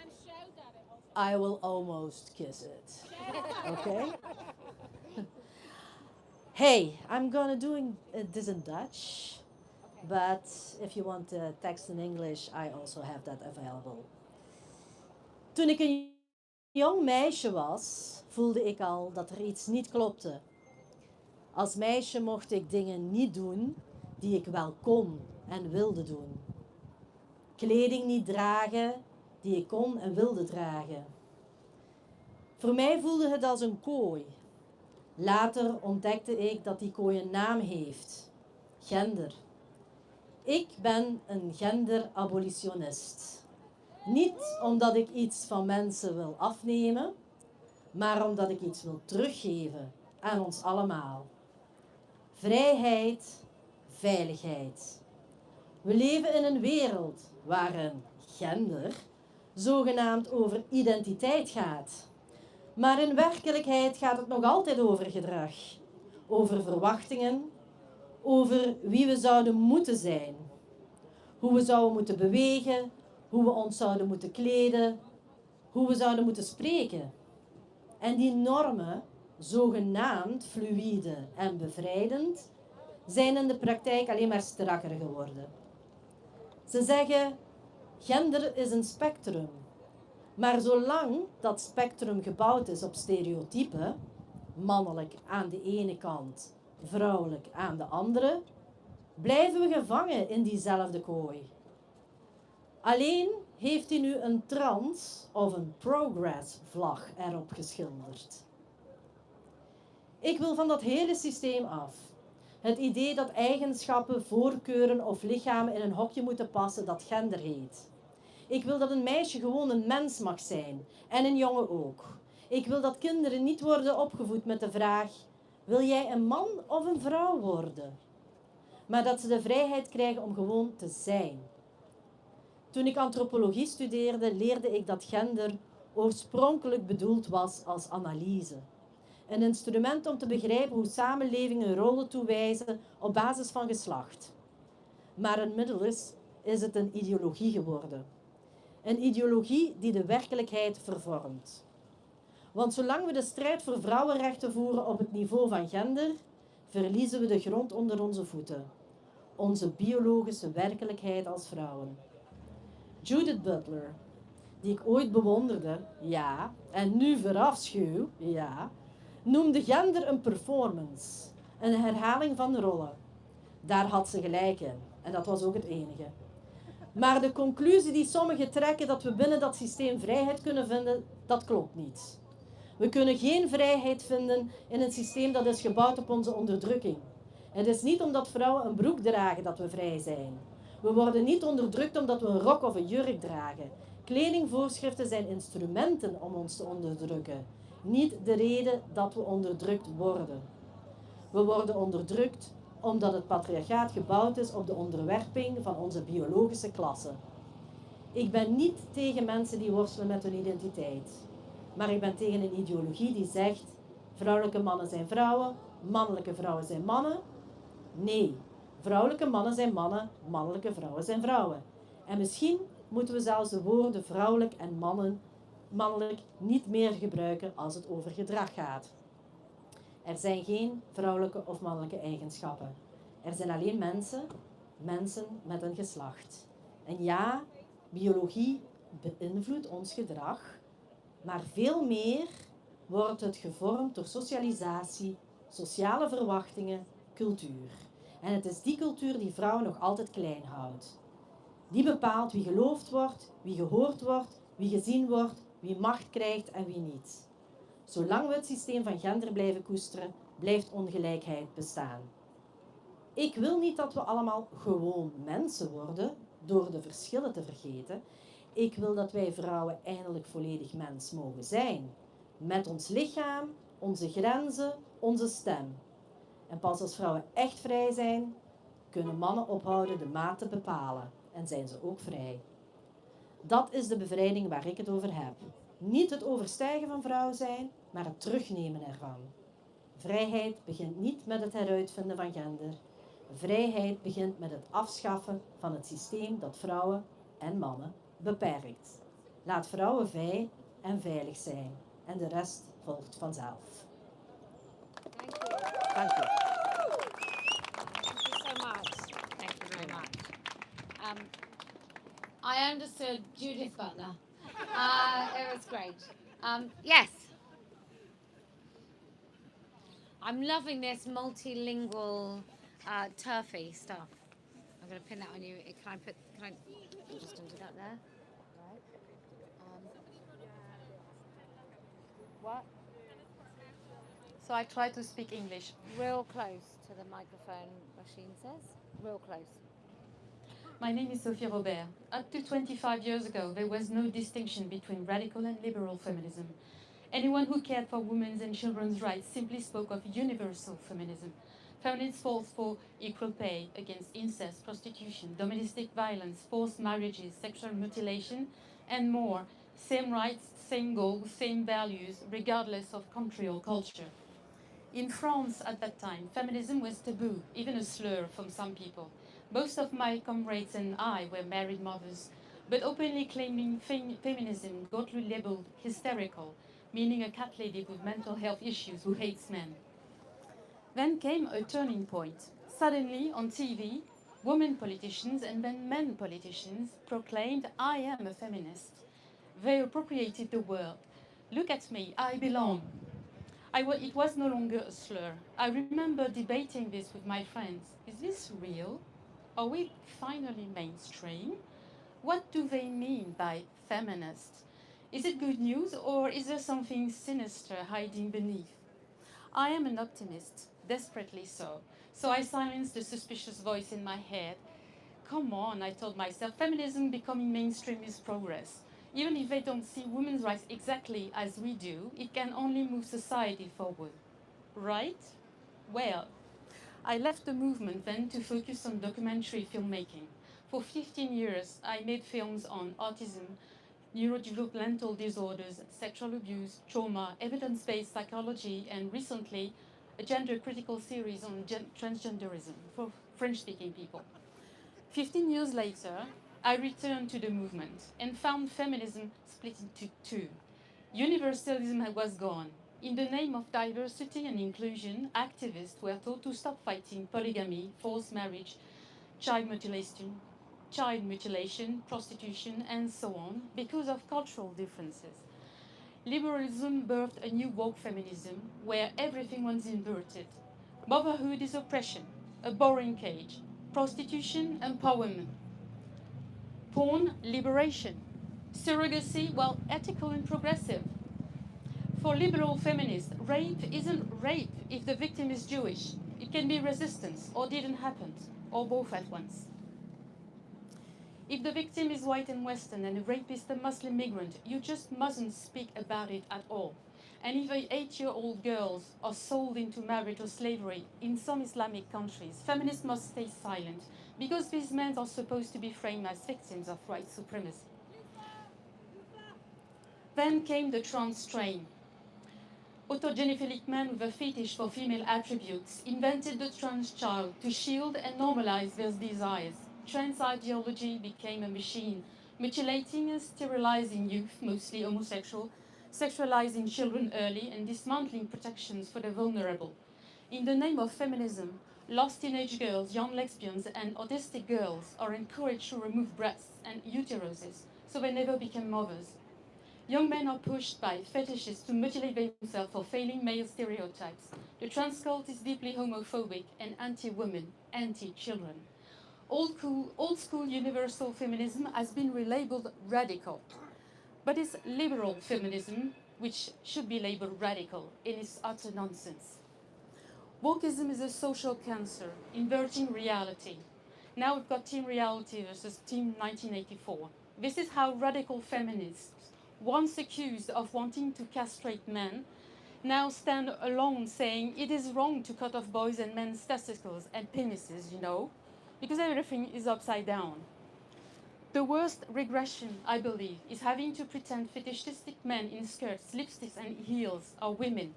And shout at it also. I will almost kiss it. Okay? Hey, I'm gonna do this in Dutch, but if you want the text in English, I also have that available. Toen ik een jong meisje was, voelde ik al dat er iets niet klopte. Als meisje mocht ik dingen niet doen die ik wel kon en wilde doen. Kleding niet dragen die ik kon en wilde dragen. Voor mij voelde het als een kooi. Later ontdekte ik dat die kooi een naam heeft. Gender. Ik ben een genderabolitionist. Niet omdat ik iets van mensen wil afnemen, maar omdat ik iets wil teruggeven aan ons allemaal. Vrijheid, veiligheid. We leven in een wereld waarin gender zogenaamd over identiteit gaat. Maar in werkelijkheid gaat het nog altijd over gedrag, over verwachtingen, over wie we zouden moeten zijn, hoe we zouden moeten bewegen, hoe we ons zouden moeten kleden, hoe we zouden moeten spreken. En die normen, zogenaamd fluïde en bevrijdend, zijn in de praktijk alleen maar strakker geworden. Ze zeggen, gender is een spectrum. Maar zolang dat spectrum gebouwd is op stereotypen, mannelijk aan de ene kant, vrouwelijk aan de andere, blijven we gevangen in diezelfde kooi. Alleen heeft hij nu een trans- of een progress-vlag erop geschilderd. Ik wil van dat hele systeem af. Het idee dat eigenschappen, voorkeuren of lichamen in een hokje moeten passen dat gender heet. Ik wil dat een meisje gewoon een mens mag zijn en een jongen ook. Ik wil dat kinderen niet worden opgevoed met de vraag: wil jij een man of een vrouw worden? Maar dat ze de vrijheid krijgen om gewoon te zijn. Toen ik antropologie studeerde, leerde ik dat gender oorspronkelijk bedoeld was als analyse. Een instrument om te begrijpen hoe samenlevingen rollen toewijzen op basis van geslacht. Maar inmiddels is het een ideologie geworden. Een ideologie die de werkelijkheid vervormt. Want zolang we de strijd voor vrouwenrechten voeren op het niveau van gender, verliezen we de grond onder onze voeten. Onze biologische werkelijkheid als vrouwen. Judith Butler, die ik ooit bewonderde, ja, en nu verafschuw, ja, noemde gender een performance, een herhaling van rollen. Daar had ze gelijk in, en dat was ook het enige. Maar de conclusie die sommigen trekken dat we binnen dat systeem vrijheid kunnen vinden, dat klopt niet. We kunnen geen vrijheid vinden in een systeem dat is gebouwd op onze onderdrukking. Het is niet omdat vrouwen een broek dragen dat we vrij zijn. We worden niet onderdrukt omdat we een rok of een jurk dragen. Kledingvoorschriften zijn instrumenten om ons te onderdrukken, niet de reden dat we onderdrukt worden. We worden onderdrukt omdat het patriarchaat gebouwd is op de onderwerping van onze biologische klasse. Ik ben niet tegen mensen die worstelen met hun identiteit. Maar ik ben tegen een ideologie die zegt: vrouwelijke mannen zijn vrouwen, mannelijke vrouwen zijn mannen. Nee, vrouwelijke mannen zijn mannen, mannelijke vrouwen zijn vrouwen. En misschien moeten we zelfs de woorden vrouwelijk en mannelijk niet meer gebruiken als het over gedrag gaat. Er zijn geen vrouwelijke of mannelijke eigenschappen. Er zijn alleen mensen met een geslacht. En ja, biologie beïnvloedt ons gedrag, maar veel meer wordt het gevormd door socialisatie, sociale verwachtingen, cultuur. En het is die cultuur die vrouwen nog altijd klein houdt. Die bepaalt wie geloofd wordt, wie gehoord wordt, wie gezien wordt, wie macht krijgt en wie niet. Zolang we het systeem van gender blijven koesteren, blijft ongelijkheid bestaan. Ik wil niet dat we allemaal gewoon mensen worden door de verschillen te vergeten. Ik wil dat wij vrouwen eindelijk volledig mens mogen zijn. Met ons lichaam, onze grenzen, onze stem. En pas als vrouwen echt vrij zijn, kunnen mannen ophouden de maat te bepalen. En zijn ze ook vrij. Dat is de bevrijding waar ik het over heb. Niet het overstijgen van vrouw zijn, maar het terugnemen ervan. Vrijheid begint niet met het heruitvinden van gender. Vrijheid begint met het afschaffen van het systeem dat vrouwen en mannen beperkt. Laat vrouwen vrij en veilig zijn. En de rest volgt vanzelf. Thank you. Dank u. Thank you so much. Thank you very much. I understood Judith Butler. It was great. Yes. I'm loving this multilingual turfy stuff. I'm going to pin that on you. Can I just undo that there? Right. What? So I try to speak English. Real close to the microphone, Machine says. Real close. My name is Sophie Robert. Up to 25 years ago, there was no distinction between radical and liberal feminism. Anyone who cared for women's and children's rights simply spoke of universal feminism. Feminists fought for equal pay against incest, prostitution, domestic violence, forced marriages, sexual mutilation, and more. Same rights, same goals, same values, regardless of country or culture. In France at that time, feminism was taboo, even a slur from some people. Most of my comrades and I were married mothers, but openly claiming feminism got labeled hysterical, meaning a cat lady with mental health issues who hates men. Then came a turning point. Suddenly, on TV, women politicians and then men politicians proclaimed, "I am a feminist." They appropriated the word. "Look at me, I belong." It was no longer a slur. I remember debating this with my friends. Is this real? Are we finally mainstream? What do they mean by feminist? Is it good news or is there something sinister hiding beneath? I am an optimist, desperately so. So I silenced the suspicious voice in my head. Come on, I told myself, feminism becoming mainstream is progress. Even if they don't see women's rights exactly as we do, it can only move society forward. Right? Well, I left the movement then to focus on documentary filmmaking. For 15 years, I made films on autism, neurodevelopmental disorders, sexual abuse, trauma, evidence-based psychology, and recently, a gender-critical series on transgenderism for French-speaking people. 15 years later, I returned to the movement and found feminism split into two. Universalism was gone. In the name of diversity and inclusion, activists were told to stop fighting polygamy, forced marriage, child mutilation, prostitution, and so on because of cultural differences. Liberalism birthed a new woke feminism where everything was inverted. Motherhood is oppression, a boring cage. Prostitution, empowerment. Porn, liberation. Surrogacy, well, ethical and progressive. For liberal feminists, rape isn't rape if the victim is Jewish. It can be resistance or didn't happen, or both at once. If the victim is white and Western and the rapist a Muslim migrant, you just mustn't speak about it at all. And if 8-year-old girls are sold into marriage or slavery in some Islamic countries, feminists must stay silent because these men are supposed to be framed as victims of white supremacy. Then came the trans train. Autogenephilic men with a fetish for female attributes invented the trans child to shield and normalize their desires. Trans ideology became a machine, mutilating and sterilizing youth, mostly homosexual, sexualizing children early, and dismantling protections for the vulnerable. In the name of feminism, lost teenage girls, young lesbians, and autistic girls are encouraged to remove breasts and uteruses so they never become mothers. Young men are pushed by fetishists to mutilate themselves for failing male stereotypes. The trans cult is deeply homophobic and anti-women, anti-children. Old school universal feminism has been relabeled radical, but it's liberal feminism which should be labeled radical in its utter nonsense. Wokeism is a social cancer, inverting reality. Now we've got Team Reality versus Team 1984. This is how radical feminists, once accused of wanting to castrate men, now stand alone saying it is wrong to cut off boys' and men's testicles and penises, because everything is upside down. The worst regression, I believe, is having to pretend fetishistic men in skirts, lipsticks, and heels are women,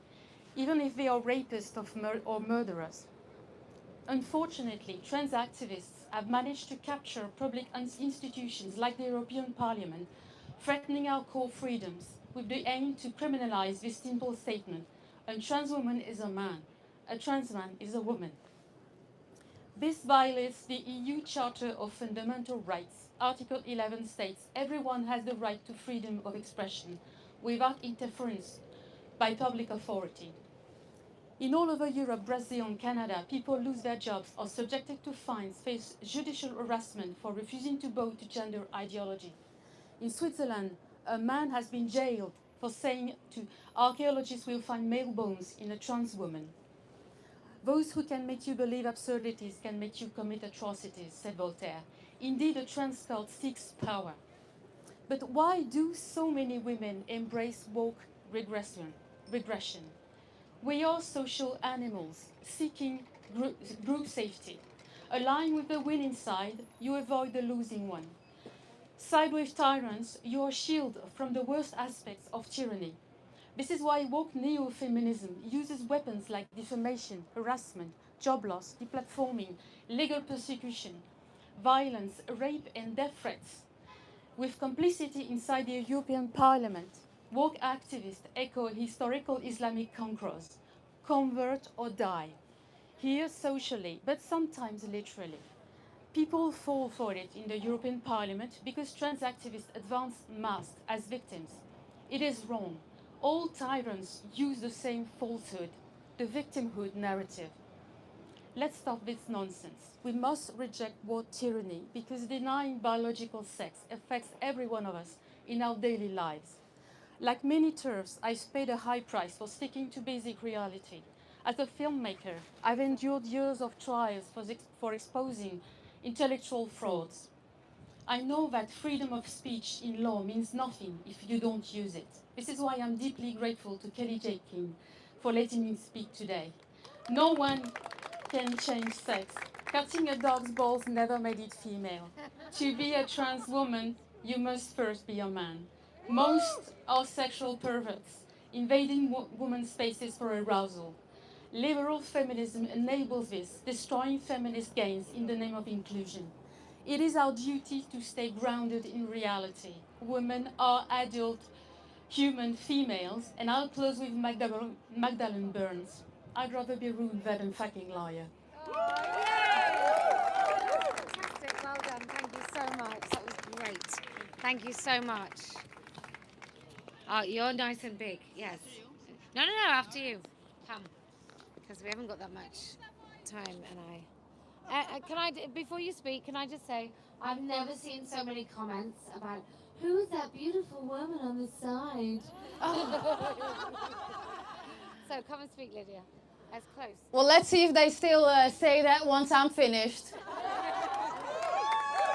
even if they are rapists or murderers. Unfortunately, trans activists have managed to capture public institutions like the European Parliament, threatening our core freedoms with the aim to criminalize this simple statement: a trans woman is a man, a trans man is a woman. This violates the EU Charter of Fundamental Rights. Article 11 states everyone has the right to freedom of expression without interference by public authority. In all over Europe, Brazil, and Canada, people lose their jobs, are subjected to fines, face judicial harassment for refusing to bow to gender ideology. In Switzerland, a man has been jailed for saying to archaeologists will find male bones in a trans woman. Those who can make you believe absurdities can make you commit atrocities, said Voltaire. Indeed, a trans cult seeks power. But why do so many women embrace woke regression? We are social animals seeking group safety. Align with the winning side, you avoid the losing one. Side with tyrants, you are shielded from the worst aspects of tyranny. This is why woke neo-feminism uses weapons like defamation, harassment, job loss, deplatforming, legal persecution, violence, rape and death threats. With complicity inside the European Parliament, woke activists echo historical Islamic conquerors, convert or die. Here socially, but sometimes literally. People fall for it in the European Parliament because trans activists advance masked as victims. It is wrong. All tyrants use the same falsehood, the victimhood narrative. Let's stop this nonsense. We must reject woke tyranny because denying biological sex affects every one of us in our daily lives. Like many TERFs, I've paid a high price for sticking to basic reality. As a filmmaker, I've endured years of trials for exposing intellectual frauds. I know that freedom of speech in law means nothing if you don't use it. This is why I'm deeply grateful to Kellie-Jay Keen for letting me speak today. No one can change sex. Cutting a dog's balls never made it female. To be a trans woman, you must first be a man. Most are sexual perverts, invading women's spaces for arousal. Liberal feminism enables this, destroying feminist gains in the name of inclusion. It is our duty to stay grounded in reality. Women are adult, human females, and I'll close with Magdalene Burns. I'd rather be rude than a fucking liar. Fantastic, well done. Thank you so much. That was great. Thank you so much. Oh, you're nice and big. Yes. No, after you. Come, because we haven't got that much time, and before you speak, can I just say, I've never seen so many comments about who's that beautiful woman on the side. So come and speak, Lydia. As close. Well, let's see if they still say that once I'm finished.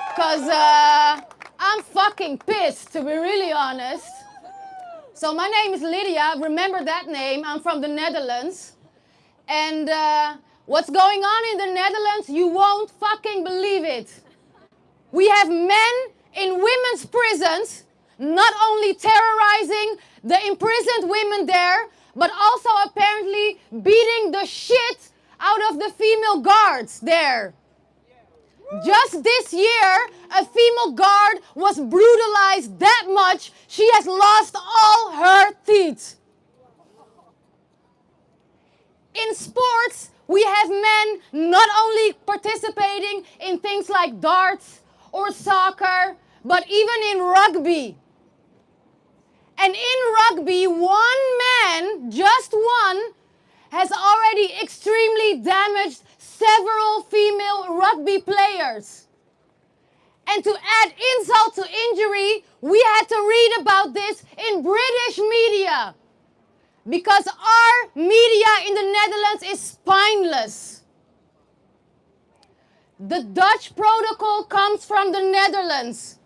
Because I'm fucking pissed, to be really honest. So my name is Lydia. Remember that name. I'm from the Netherlands. And what's going on in the Netherlands, you won't fucking believe it. We have men in women's prisons, not only terrorizing the imprisoned women there, but also apparently beating the shit out of the female guards there. Just this year, a female guard was brutalized that much, she has lost all her teeth. In sports, we have men not only participating in things like darts or soccer, but even in rugby. And in rugby, one man, just one, has already extremely damaged several female rugby players. And to add insult to injury, we had to read about this in British media. Because our media in the Netherlands is spineless. The Dutch protocol comes from the Netherlands.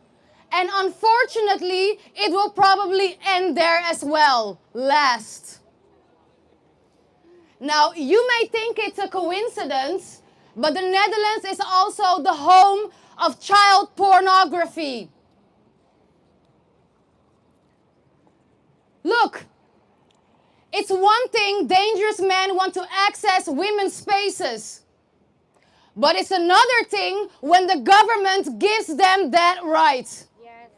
And unfortunately, it will probably end there as well, last. Now, you may think it's a coincidence, but the Netherlands is also the home of child pornography. Look, it's one thing dangerous men want to access women's spaces. But it's another thing when the government gives them that right. Yes.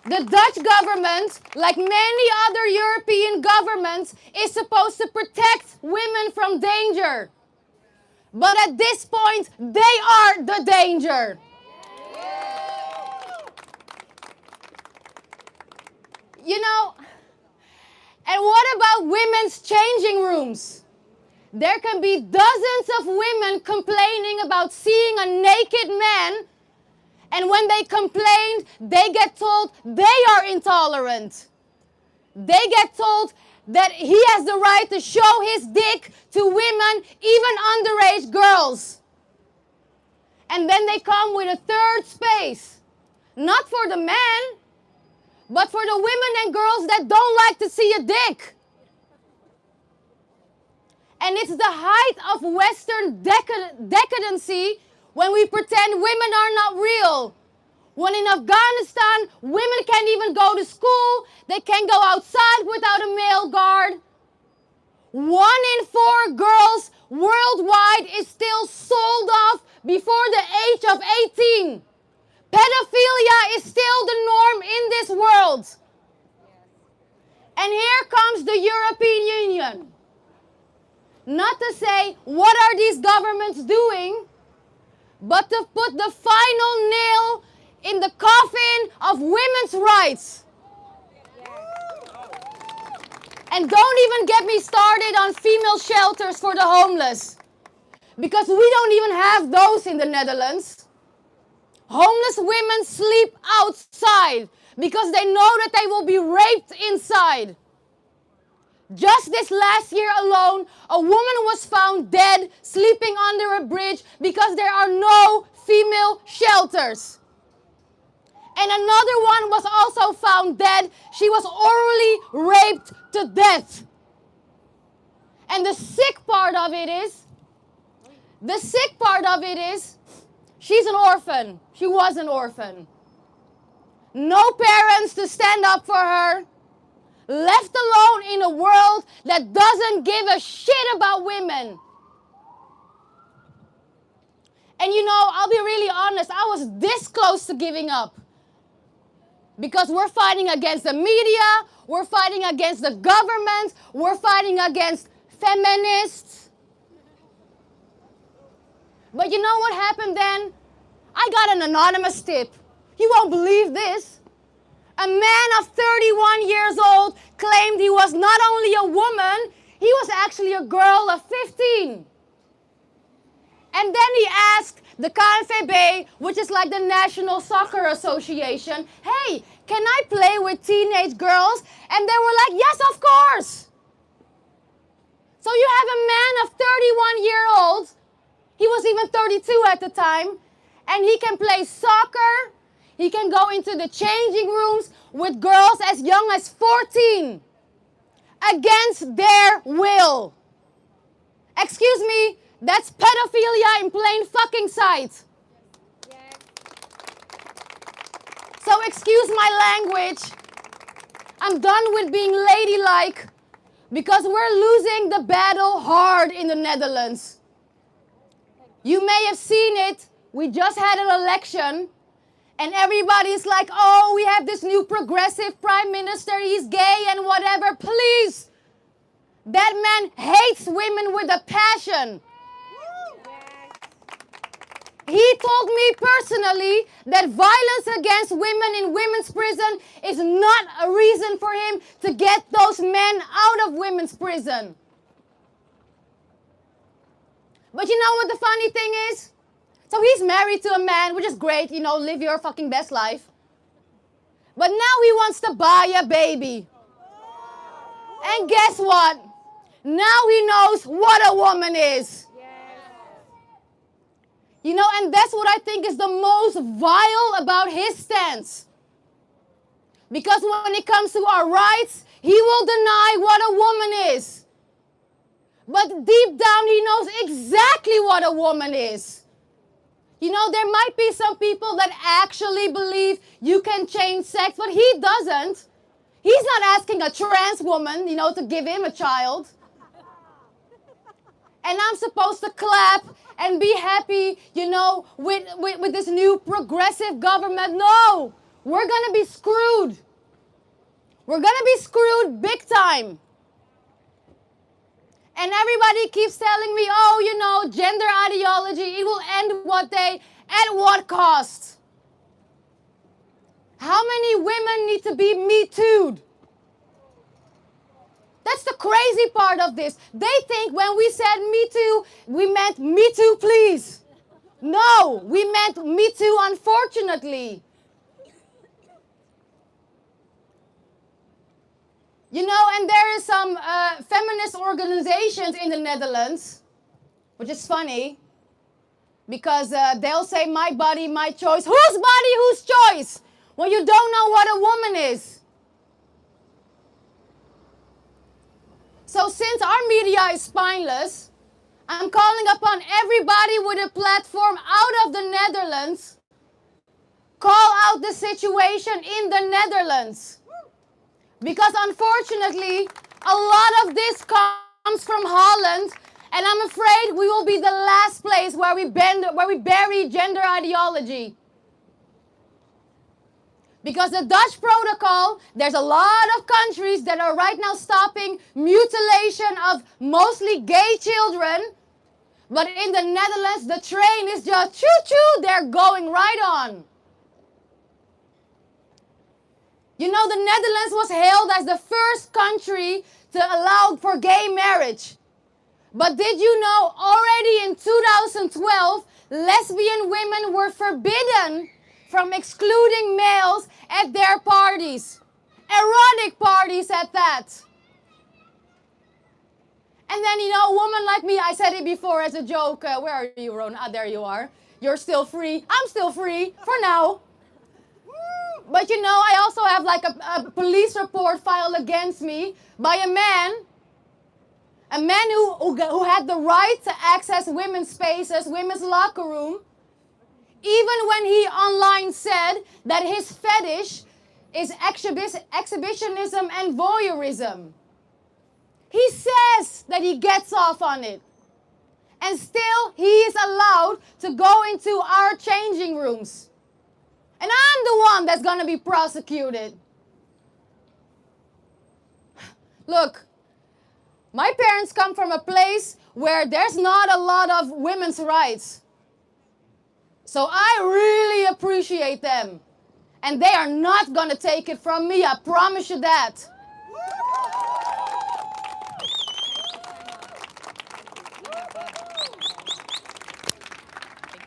The Dutch government, like many other European governments, is supposed to protect women from danger. But at this point, they are the danger. You know, and what about women's changing rooms? There can be dozens of women complaining about seeing a naked man, And when they complain, they get told they are intolerant. They get told that he has the right to show his dick to women, even underage girls. And then they come with a third space. Not for the men, but for the women and girls that don't like to see a dick. And it's the height of Western decadency when we pretend women are not real. When in Afghanistan, women can't even go to school, they can't go outside without a male guard. 1 in 4 girls worldwide is still sold off before the age of 18. Pedophilia is still the norm in this world. And here comes the European Union. Not to say, what are these governments doing? But to put the final nail in the coffin of women's rights. And don't even get me started on female shelters for the homeless. Because we don't even have those in the Netherlands. Homeless women sleep outside because they know that they will be raped inside. Just this last year alone, a woman was found dead sleeping under a bridge because there are no female shelters. And another one was also found dead. She was orally raped to death. And the sick part of it is, she's an orphan. She was an orphan. No parents to stand up for her. Left alone in a world that doesn't give a shit about women. And you know, I'll be really honest, I was this close to giving up. Because we're fighting against the media, we're fighting against the government, we're fighting against feminists. But you know what happened then? I got an anonymous tip. You won't believe this. A man of 31 years old claimed he was not only a woman, he was actually a girl of 15. And then he asked the KNVB, which is like the National Soccer Association, hey, can I play with teenage girls? And they were like, yes, of course. So you have a man of 31-year-old, he was even 32 at the time, and he can play soccer, he can go into the changing rooms with girls as young as 14, against their will. Excuse me, that's pedophilia in plain fucking sight. Yes. So excuse my language. I'm done with being ladylike because we're losing the battle hard in the Netherlands. You may have seen it. We just had an election and everybody's like, oh, we have this new progressive prime minister. He's gay and whatever. Please. That man hates women with a passion. He told me personally that violence against women in women's prison is not a reason for him to get those men out of women's prison. But you know what the funny thing is? So he's married to a man, which is great, you know, live your fucking best life. But now he wants to buy a baby. And guess what? Now he knows what a woman is. You know, and that's what I think is the most vile about his stance. Because when it comes to our rights, he will deny what a woman is. But deep down, he knows exactly what a woman is. You know, there might be some people that actually believe you can change sex, but he doesn't. He's not asking a trans woman, you know, to give him a child. And I'm supposed to clap and be happy, you know, with this new progressive government. No, we're going to be screwed. We're going to be screwed big time. And everybody keeps telling me, oh, you know, gender ideology, it will end one day. At what cost? How many women need to be Me Too'd? That's the crazy part of this. They think when we said Me Too, we meant Me Too, please. No, we meant Me Too, unfortunately. You know, and there is some feminist organizations in the Netherlands, which is funny, because they'll say, my body, my choice. Whose body, whose choice? When you don't know what a woman is. So since our media is spineless, I'm calling upon everybody with a platform out of the Netherlands, call out the situation in the Netherlands. Because unfortunately, a lot of this comes from Holland, and I'm afraid we will be the last place where we bury gender ideology. Because the Dutch protocol, there's a lot of countries that are right now stopping mutilation of mostly gay children. But in the Netherlands, the train is just choo-choo, they're going right on. You know, the Netherlands was hailed as the first country to allow for gay marriage. But did you know already in 2012, lesbian women were forbidden from excluding males at their parties. Erotic parties at that. And then, you know, a woman like me, I said it before as a joke. Where are you, Ron? Ah, there you are. You're still free. I'm still free for now. But you know, I also have like a police report filed against me by a man who had the right to access women's spaces, women's locker room, even when he online said that his fetish is exhibitionism and voyeurism. He says that he gets off on it. And still, he is allowed to go into our changing rooms. And I'm the one that's going to be prosecuted. Look, my parents come from a place where there's not a lot of women's rights. So I really appreciate them. And they are not going to take it from me, I promise you that.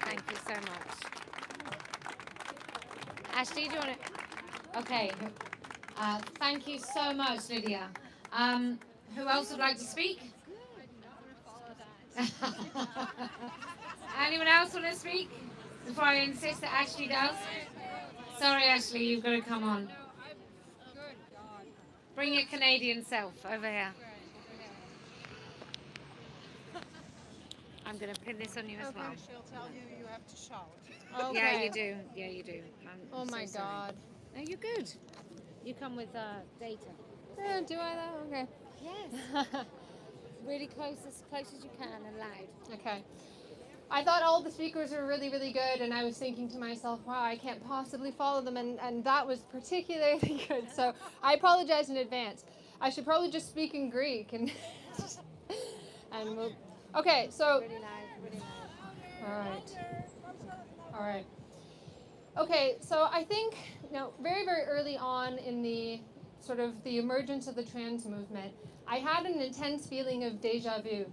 Thank you so much. Ashley, do you want to? Okay. Thank you so much, Lydia. Who else would like to speak? Anyone else want to speak before I insist that Ashley does? Sorry, Ashley, you've got to come on. Bring your Canadian self over here. I'm going to pin this on you as well. She'll tell you you have to shout. Yeah, Okay. you do. Yeah, you do. Oh I'm my so sorry. God. No, you're good. You come with data. Do I though? Okay. Yes. Really close as you can and loud. Okay. I thought all the speakers were really, really good, and I was thinking to myself, wow, I can't possibly follow them, and that was particularly good. So I apologize in advance. I should probably just speak in Greek and and we'll, okay. So Really loud. Really loud. all right. All right. Okay, so I think, very, very early on in the sort of the emergence of the trans movement, I had an intense feeling of deja vu.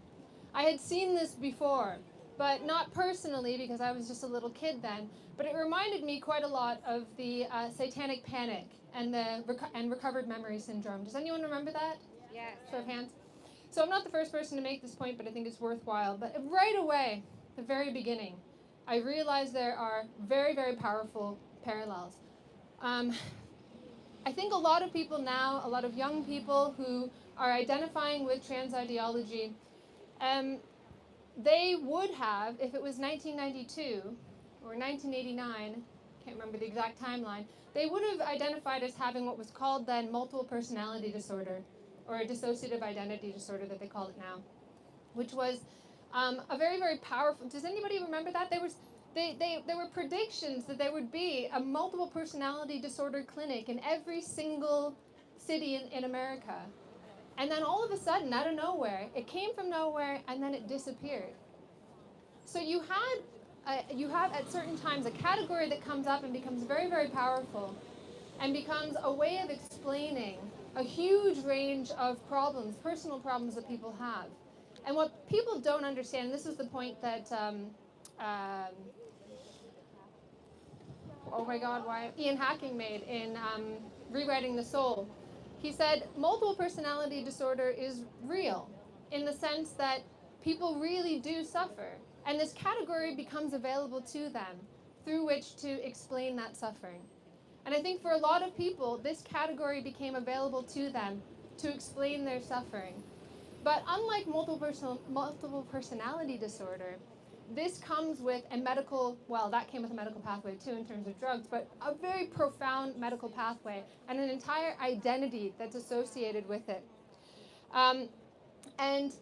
I had seen this before, but not personally because I was just a little kid then, but it reminded me quite a lot of the satanic panic and the recovered memory syndrome. Does anyone remember that? Yeah. Show of hands. So I'm not the first person to make this point, but I think it's worthwhile. But right away, the very beginning, I realized there are very, very powerful parallels. I think a lot of people now, a lot of young people who are identifying with trans ideology, they would have, if it was 1992 or 1989, can't remember the exact timeline, they would have identified as having what was called then multiple personality disorder, or a dissociative identity disorder that they call it now, which was a very, very powerful. Does anybody remember that? There were predictions that there would be a multiple personality disorder clinic in every single city in America. And then all of a sudden, out of nowhere, it came from nowhere and then it disappeared. So you have at certain times a category that comes up and becomes very, very powerful and becomes a way of explaining a huge range of problems, personal problems that people have. And what people don't understand, this is the point that oh my God, why Ian Hacking made in Rewriting the Soul. He said multiple personality disorder is real in the sense that people really do suffer, and this category becomes available to them through which to explain that suffering. And I think for a lot of people, this category became available to them to explain their suffering. But unlike multiple personality disorder, this comes with a medical, well, that came with a medical pathway too in terms of drugs, but a very profound medical pathway and an entire identity that's associated with it. And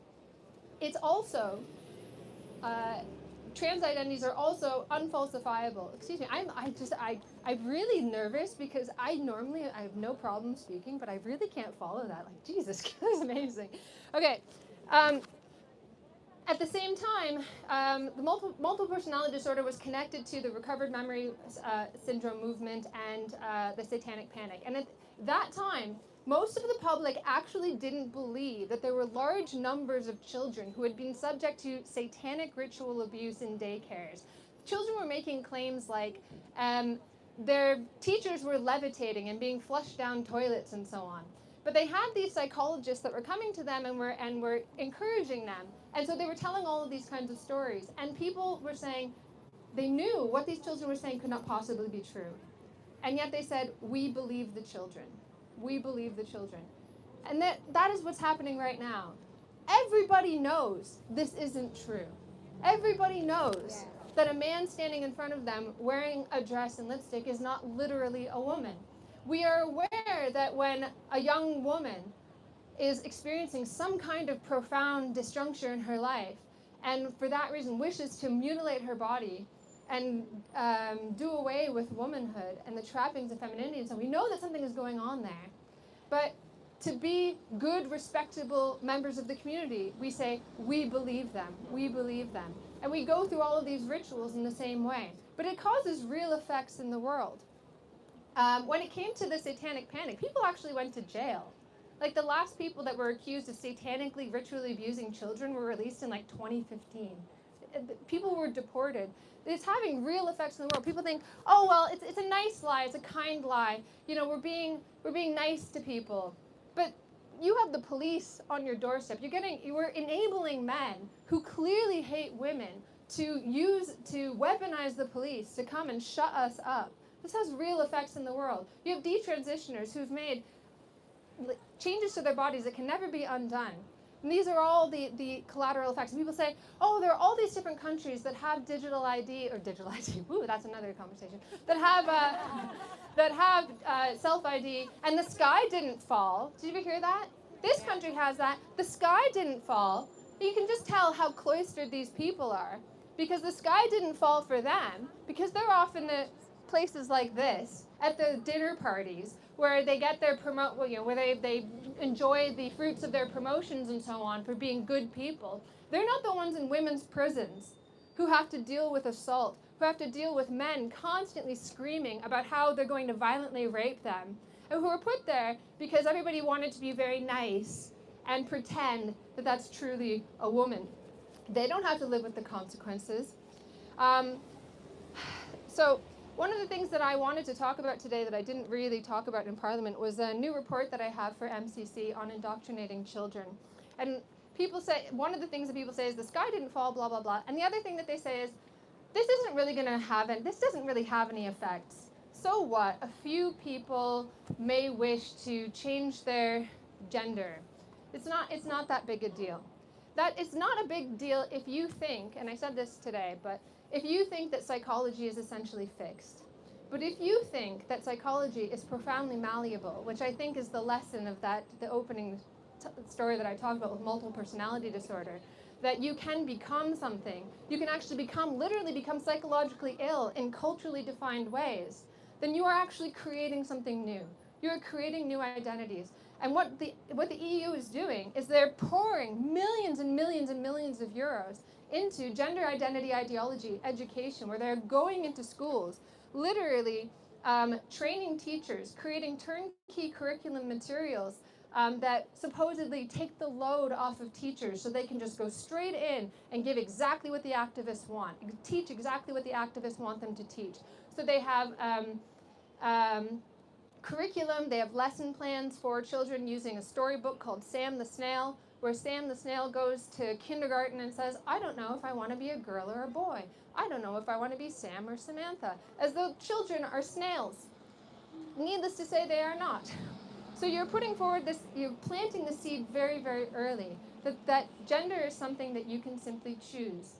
it's also, trans identities are also unfalsifiable. Excuse me, I'm really nervous because I have no problem speaking, but I really can't follow that. Like, Jesus, this is amazing. Okay. At the same time, the multiple personality disorder was connected to the recovered memory syndrome movement and the satanic panic. And at that time, most of the public actually didn't believe that there were large numbers of children who had been subject to satanic ritual abuse in daycares. Children were making claims like their teachers were levitating and being flushed down toilets and so on. But they had these psychologists that were coming to them and were encouraging them. And so they were telling all of these kinds of stories. And people were saying, they knew what these children were saying could not possibly be true. And yet they said, we believe the children. We believe the children. And that is what's happening right now. Everybody knows this isn't true. Everybody knows that a man standing in front of them wearing a dress and lipstick is not literally a woman. We are aware that when a young woman is experiencing some kind of profound disjuncture in her life, and for that reason wishes to mutilate her body and do away with womanhood and the trappings of femininity, and so we know that something is going on there. But to be good, respectable members of the community, we say, we believe them, we believe them. And we go through all of these rituals in the same way. But it causes real effects in the world. When it came to the satanic panic, people actually went to jail. Like the last people that were accused of satanically, ritually abusing children were released in like 2015. People were deported. It's having real effects in the world. People think, oh well, it's a nice lie, it's a kind lie. You know, we're being nice to people. But you have the police on your doorstep. You're enabling men who clearly hate women to weaponize the police to come and shut us up. This has real effects in the world. You have detransitioners who've made changes to their bodies that can never be undone. And these are all the collateral effects. And people say, oh, there are all these different countries that have digital ID, or digital ID, woo, that's another conversation, that have self-ID, and the sky didn't fall. Did you ever hear that? This country has that. The sky didn't fall. You can just tell how cloistered these people are, because the sky didn't fall for them, because they're off in the places like this, at the dinner parties, where they get their where they enjoy the fruits of their promotions and so on for being good people. They're not the ones in women's prisons who have to deal with assault, who have to deal with men constantly screaming about how they're going to violently rape them, and who are put there because everybody wanted to be very nice and pretend that that's truly a woman. They don't have to live with the consequences. So one of the things that I wanted to talk about today that I didn't really talk about in Parliament was a new report that I have for MCC on indoctrinating children. And people say, one of the things that people say is the sky didn't fall, blah, blah, blah. And the other thing that they say is, this doesn't really have any effects. So what? A few people may wish to change their gender. It's not that big a deal. That it's not a big deal if you think, and I said this today, but if you think that psychology is essentially fixed. But if you think that psychology is profoundly malleable, which I think is the lesson of the opening story that I talked about with multiple personality disorder, that you can become something, you can actually literally become psychologically ill in culturally defined ways, then you are actually creating something new. You're creating new identities. And what the EU is doing is they're pouring millions and millions and millions of euros into gender identity ideology education, where they're going into schools, literally training teachers, creating turnkey curriculum materials that supposedly take the load off of teachers so they can just go straight in and give exactly what the activists want, teach exactly what the activists want them to teach. So they have curriculum, they have lesson plans for children using a storybook called Sam the Snail, where Sam the Snail goes to kindergarten and says, I don't know if I want to be a girl or a boy. I don't know if I want to be Sam or Samantha, as though children are snails. Needless to say, they are not. So you're putting forward this, you're planting the seed very, very early, that gender is something that you can simply choose.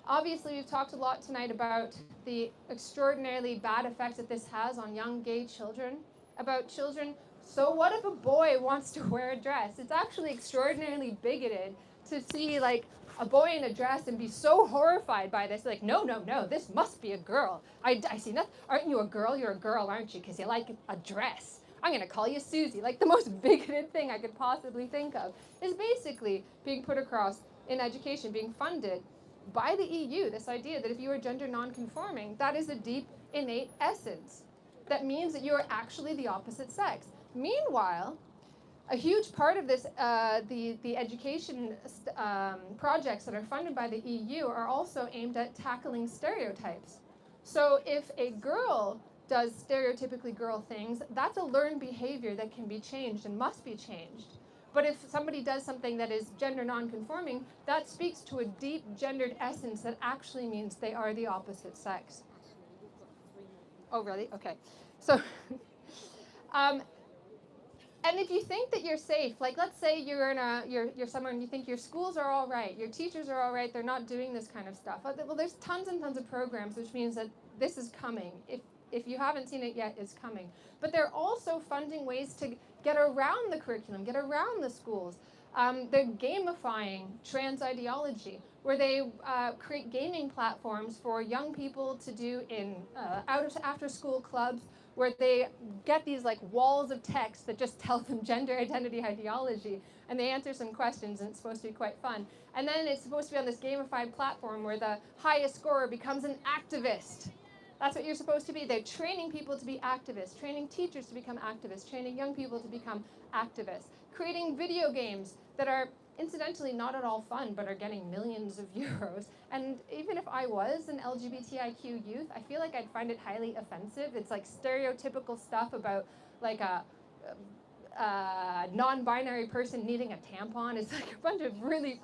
Obviously, we've talked a lot tonight about the extraordinarily bad effects that this has on young gay children, about children. So what if a boy wants to wear a dress? It's actually extraordinarily bigoted to see like a boy in a dress and be so horrified by this. Like, no, no, no, this must be a girl. I see nothing. Aren't you a girl? You're a girl, aren't you? Because you like a dress. I'm going to call you Susie. Like the most bigoted thing I could possibly think of is basically being put across in education, being funded by the EU, this idea that if you are gender non-conforming, that is a deep, innate essence. That means that you are actually the opposite sex. Meanwhile, a huge part of this, the education projects that are funded by the EU are also aimed at tackling stereotypes. So if a girl does stereotypically girl things, that's a learned behavior that can be changed and must be changed. But if somebody does something that is gender non-conforming, that speaks to a deep gendered essence that actually means they are the opposite sex. Oh, really? Okay. So, and if you think that you're safe, like let's say you're somewhere and you think your schools are all right, your teachers are all right, they're not doing this kind of stuff. Well, there's tons and tons of programs, which means that this is coming. If you haven't seen it yet, it's coming. But they're also funding ways to get around the curriculum, get around the schools. They're gamifying trans ideology, where they create gaming platforms for young people to do in after-school clubs, where they get these like walls of text that just tell them gender identity ideology, and they answer some questions, and it's supposed to be quite fun. And then it's supposed to be on this gamified platform where the highest scorer becomes an activist. That's what you're supposed to be. They're training people to be activists, training teachers to become activists, training young people to become activists, creating video games that are incidentally not at all fun, but are getting millions of euros. And even if I was an LGBTIQ youth, I feel like I'd find it highly offensive. It's like stereotypical stuff about like a non-binary person needing a tampon. It's like a bunch of really,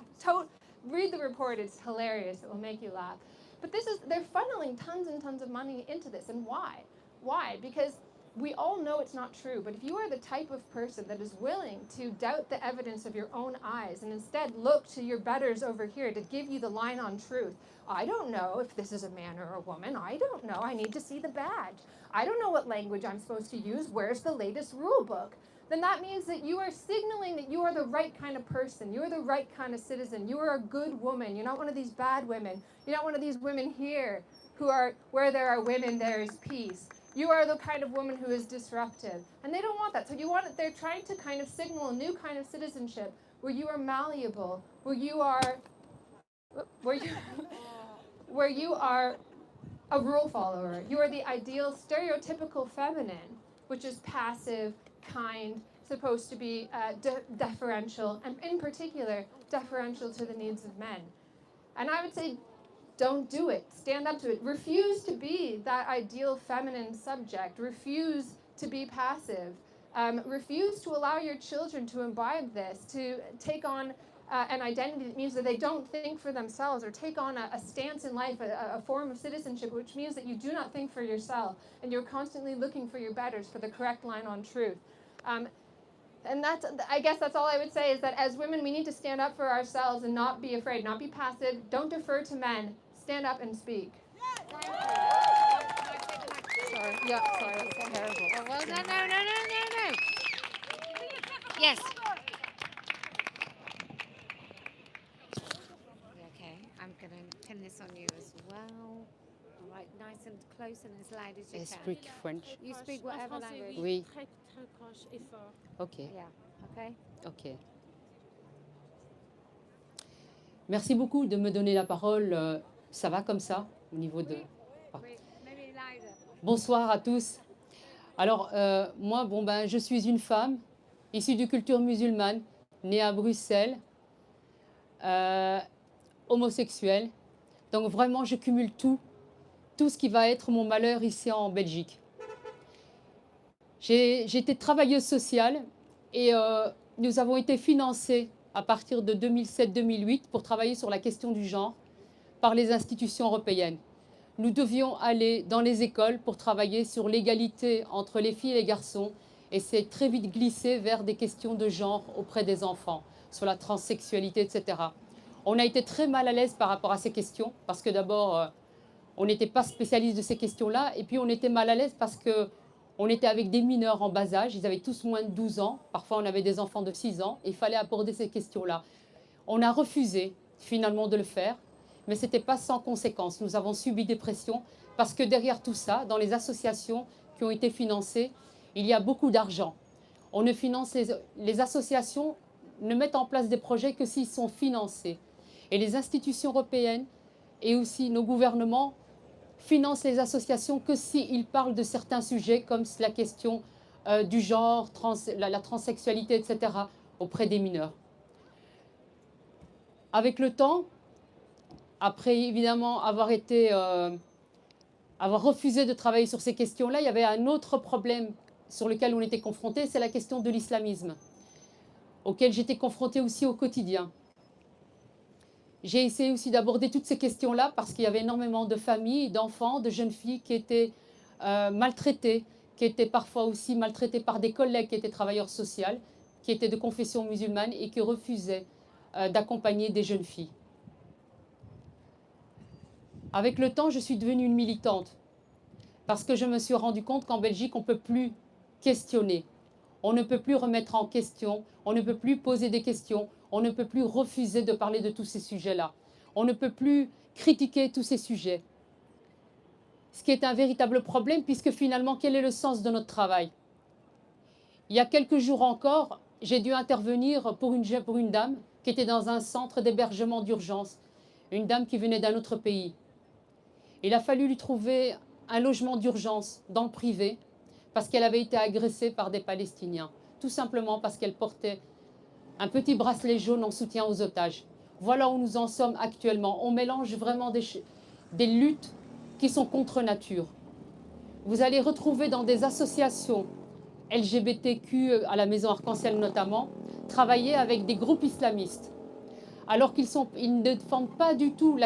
read the report, it's hilarious, it will make you laugh. But they're funneling tons and tons of money into this, and why? Why? Because we all know it's not true, but if you are the type of person that is willing to doubt the evidence of your own eyes and instead look to your betters over here to give you the line on truth, I don't know if this is a man or a woman, I don't know, I need to see the badge. I don't know what language I'm supposed to use, where's the latest rule book? Then that means that you are signaling that you are the right kind of person, you are the right kind of citizen, you are a good woman, you're not one of these bad women, you're not one of these women here who are, where there are women, there is peace. You are the kind of woman who is disruptive. And they don't want that. So they're trying to kind of signal a new kind of citizenship where you are malleable, where you are a rule follower. You are the ideal stereotypical feminine, which is passive, kind, supposed to be deferential, and in particular, deferential to the needs of men. And I would say, don't do it. Stand up to it. Refuse to be that ideal feminine subject. Refuse to be passive. Refuse to allow your children to imbibe this, to take on an identity that means that they don't think for themselves, or take on a stance in life, a form of citizenship, which means that you do not think for yourself, and you're constantly looking for your betters, for the correct line on truth. And I guess that's all I would say, is that as women, we need to stand up for ourselves and not be afraid, not be passive, don't defer to men, stand up and speak. Sorry, that's terrible. Oh, well, no. Yes. Okay, I'm going to pin this on you as well. All right, nice and close and as loud as you I can. speak French. You speak whatever language. Oui. Très, très proche et fort. Ok. Yeah, okay. Ok. Merci beaucoup de me donner la parole. Ça va comme ça au niveau de. Oui, maybe louder. Bonsoir à tous. Alors moi, je suis une femme issue de culture musulmane, née à Bruxelles, homosexuelle. Donc vraiment, je cumule tout ce qui va être mon malheur ici en Belgique. J'étais travailleuse sociale et nous avons été financés à partir de 2007-2008 pour travailler sur la question du genre par les institutions européennes. Nous devions aller dans les écoles pour travailler sur l'égalité entre les filles et les garçons et c'est très vite glissé vers des questions de genre auprès des enfants, sur la transsexualité, etc. On a été très mal à l'aise par rapport à ces questions parce que d'abord, on n'était pas spécialiste de ces questions-là et puis on était mal à l'aise parce qu'on était avec des mineurs en bas âge, ils avaient tous moins de 12 ans, parfois on avait des enfants de 6 ans et il fallait aborder ces questions-là. On a refusé finalement de le faire, mais ce n'était pas sans conséquence. Nous avons subi des pressions parce que derrière tout ça, dans les associations qui ont été financées, il y a beaucoup d'argent. On ne finance les associations ne mettent en place des projets que s'ils sont financés. Et les institutions européennes et aussi nos gouvernements financent les associations que s'ils parlent de certains sujets comme la question du genre, la transsexualité, etc. auprès des mineurs. Avec le temps, après évidemment avoir refusé de travailler sur ces questions-là, il y avait un autre problème sur lequel on était confronté, c'est la question de l'islamisme, auquel j'étais confrontée aussi au quotidien. J'ai essayé aussi d'aborder toutes ces questions-là parce qu'il y avait énormément de familles, d'enfants, de jeunes filles qui étaient maltraitées, qui étaient parfois aussi maltraitées par des collègues qui étaient travailleurs sociaux, qui étaient de confession musulmane et qui refusaient d'accompagner des jeunes filles. Avec le temps, je suis devenue une militante parce que je me suis rendu compte qu'en Belgique, on ne peut plus questionner. On ne peut plus remettre en question, on ne peut plus poser des questions, on ne peut plus refuser de parler de tous ces sujets-là. On ne peut plus critiquer tous ces sujets. Ce qui est un véritable problème puisque finalement, quel est le sens de notre travail? Il y a quelques jours encore, j'ai dû intervenir pour une dame qui était dans un centre d'hébergement d'urgence, une dame qui venait d'un autre pays. Il a fallu lui trouver un logement d'urgence dans le privé parce qu'elle avait été agressée par des Palestiniens, tout simplement parce qu'elle portait un petit bracelet jaune en soutien aux otages. Voilà où nous en sommes actuellement. On mélange vraiment des luttes qui sont contre nature. Vous allez retrouver dans des associations LGBTQ, à la Maison Arc-en-Ciel notamment, travailler avec des groupes islamistes, alors qu'ils ne défendent pas du tout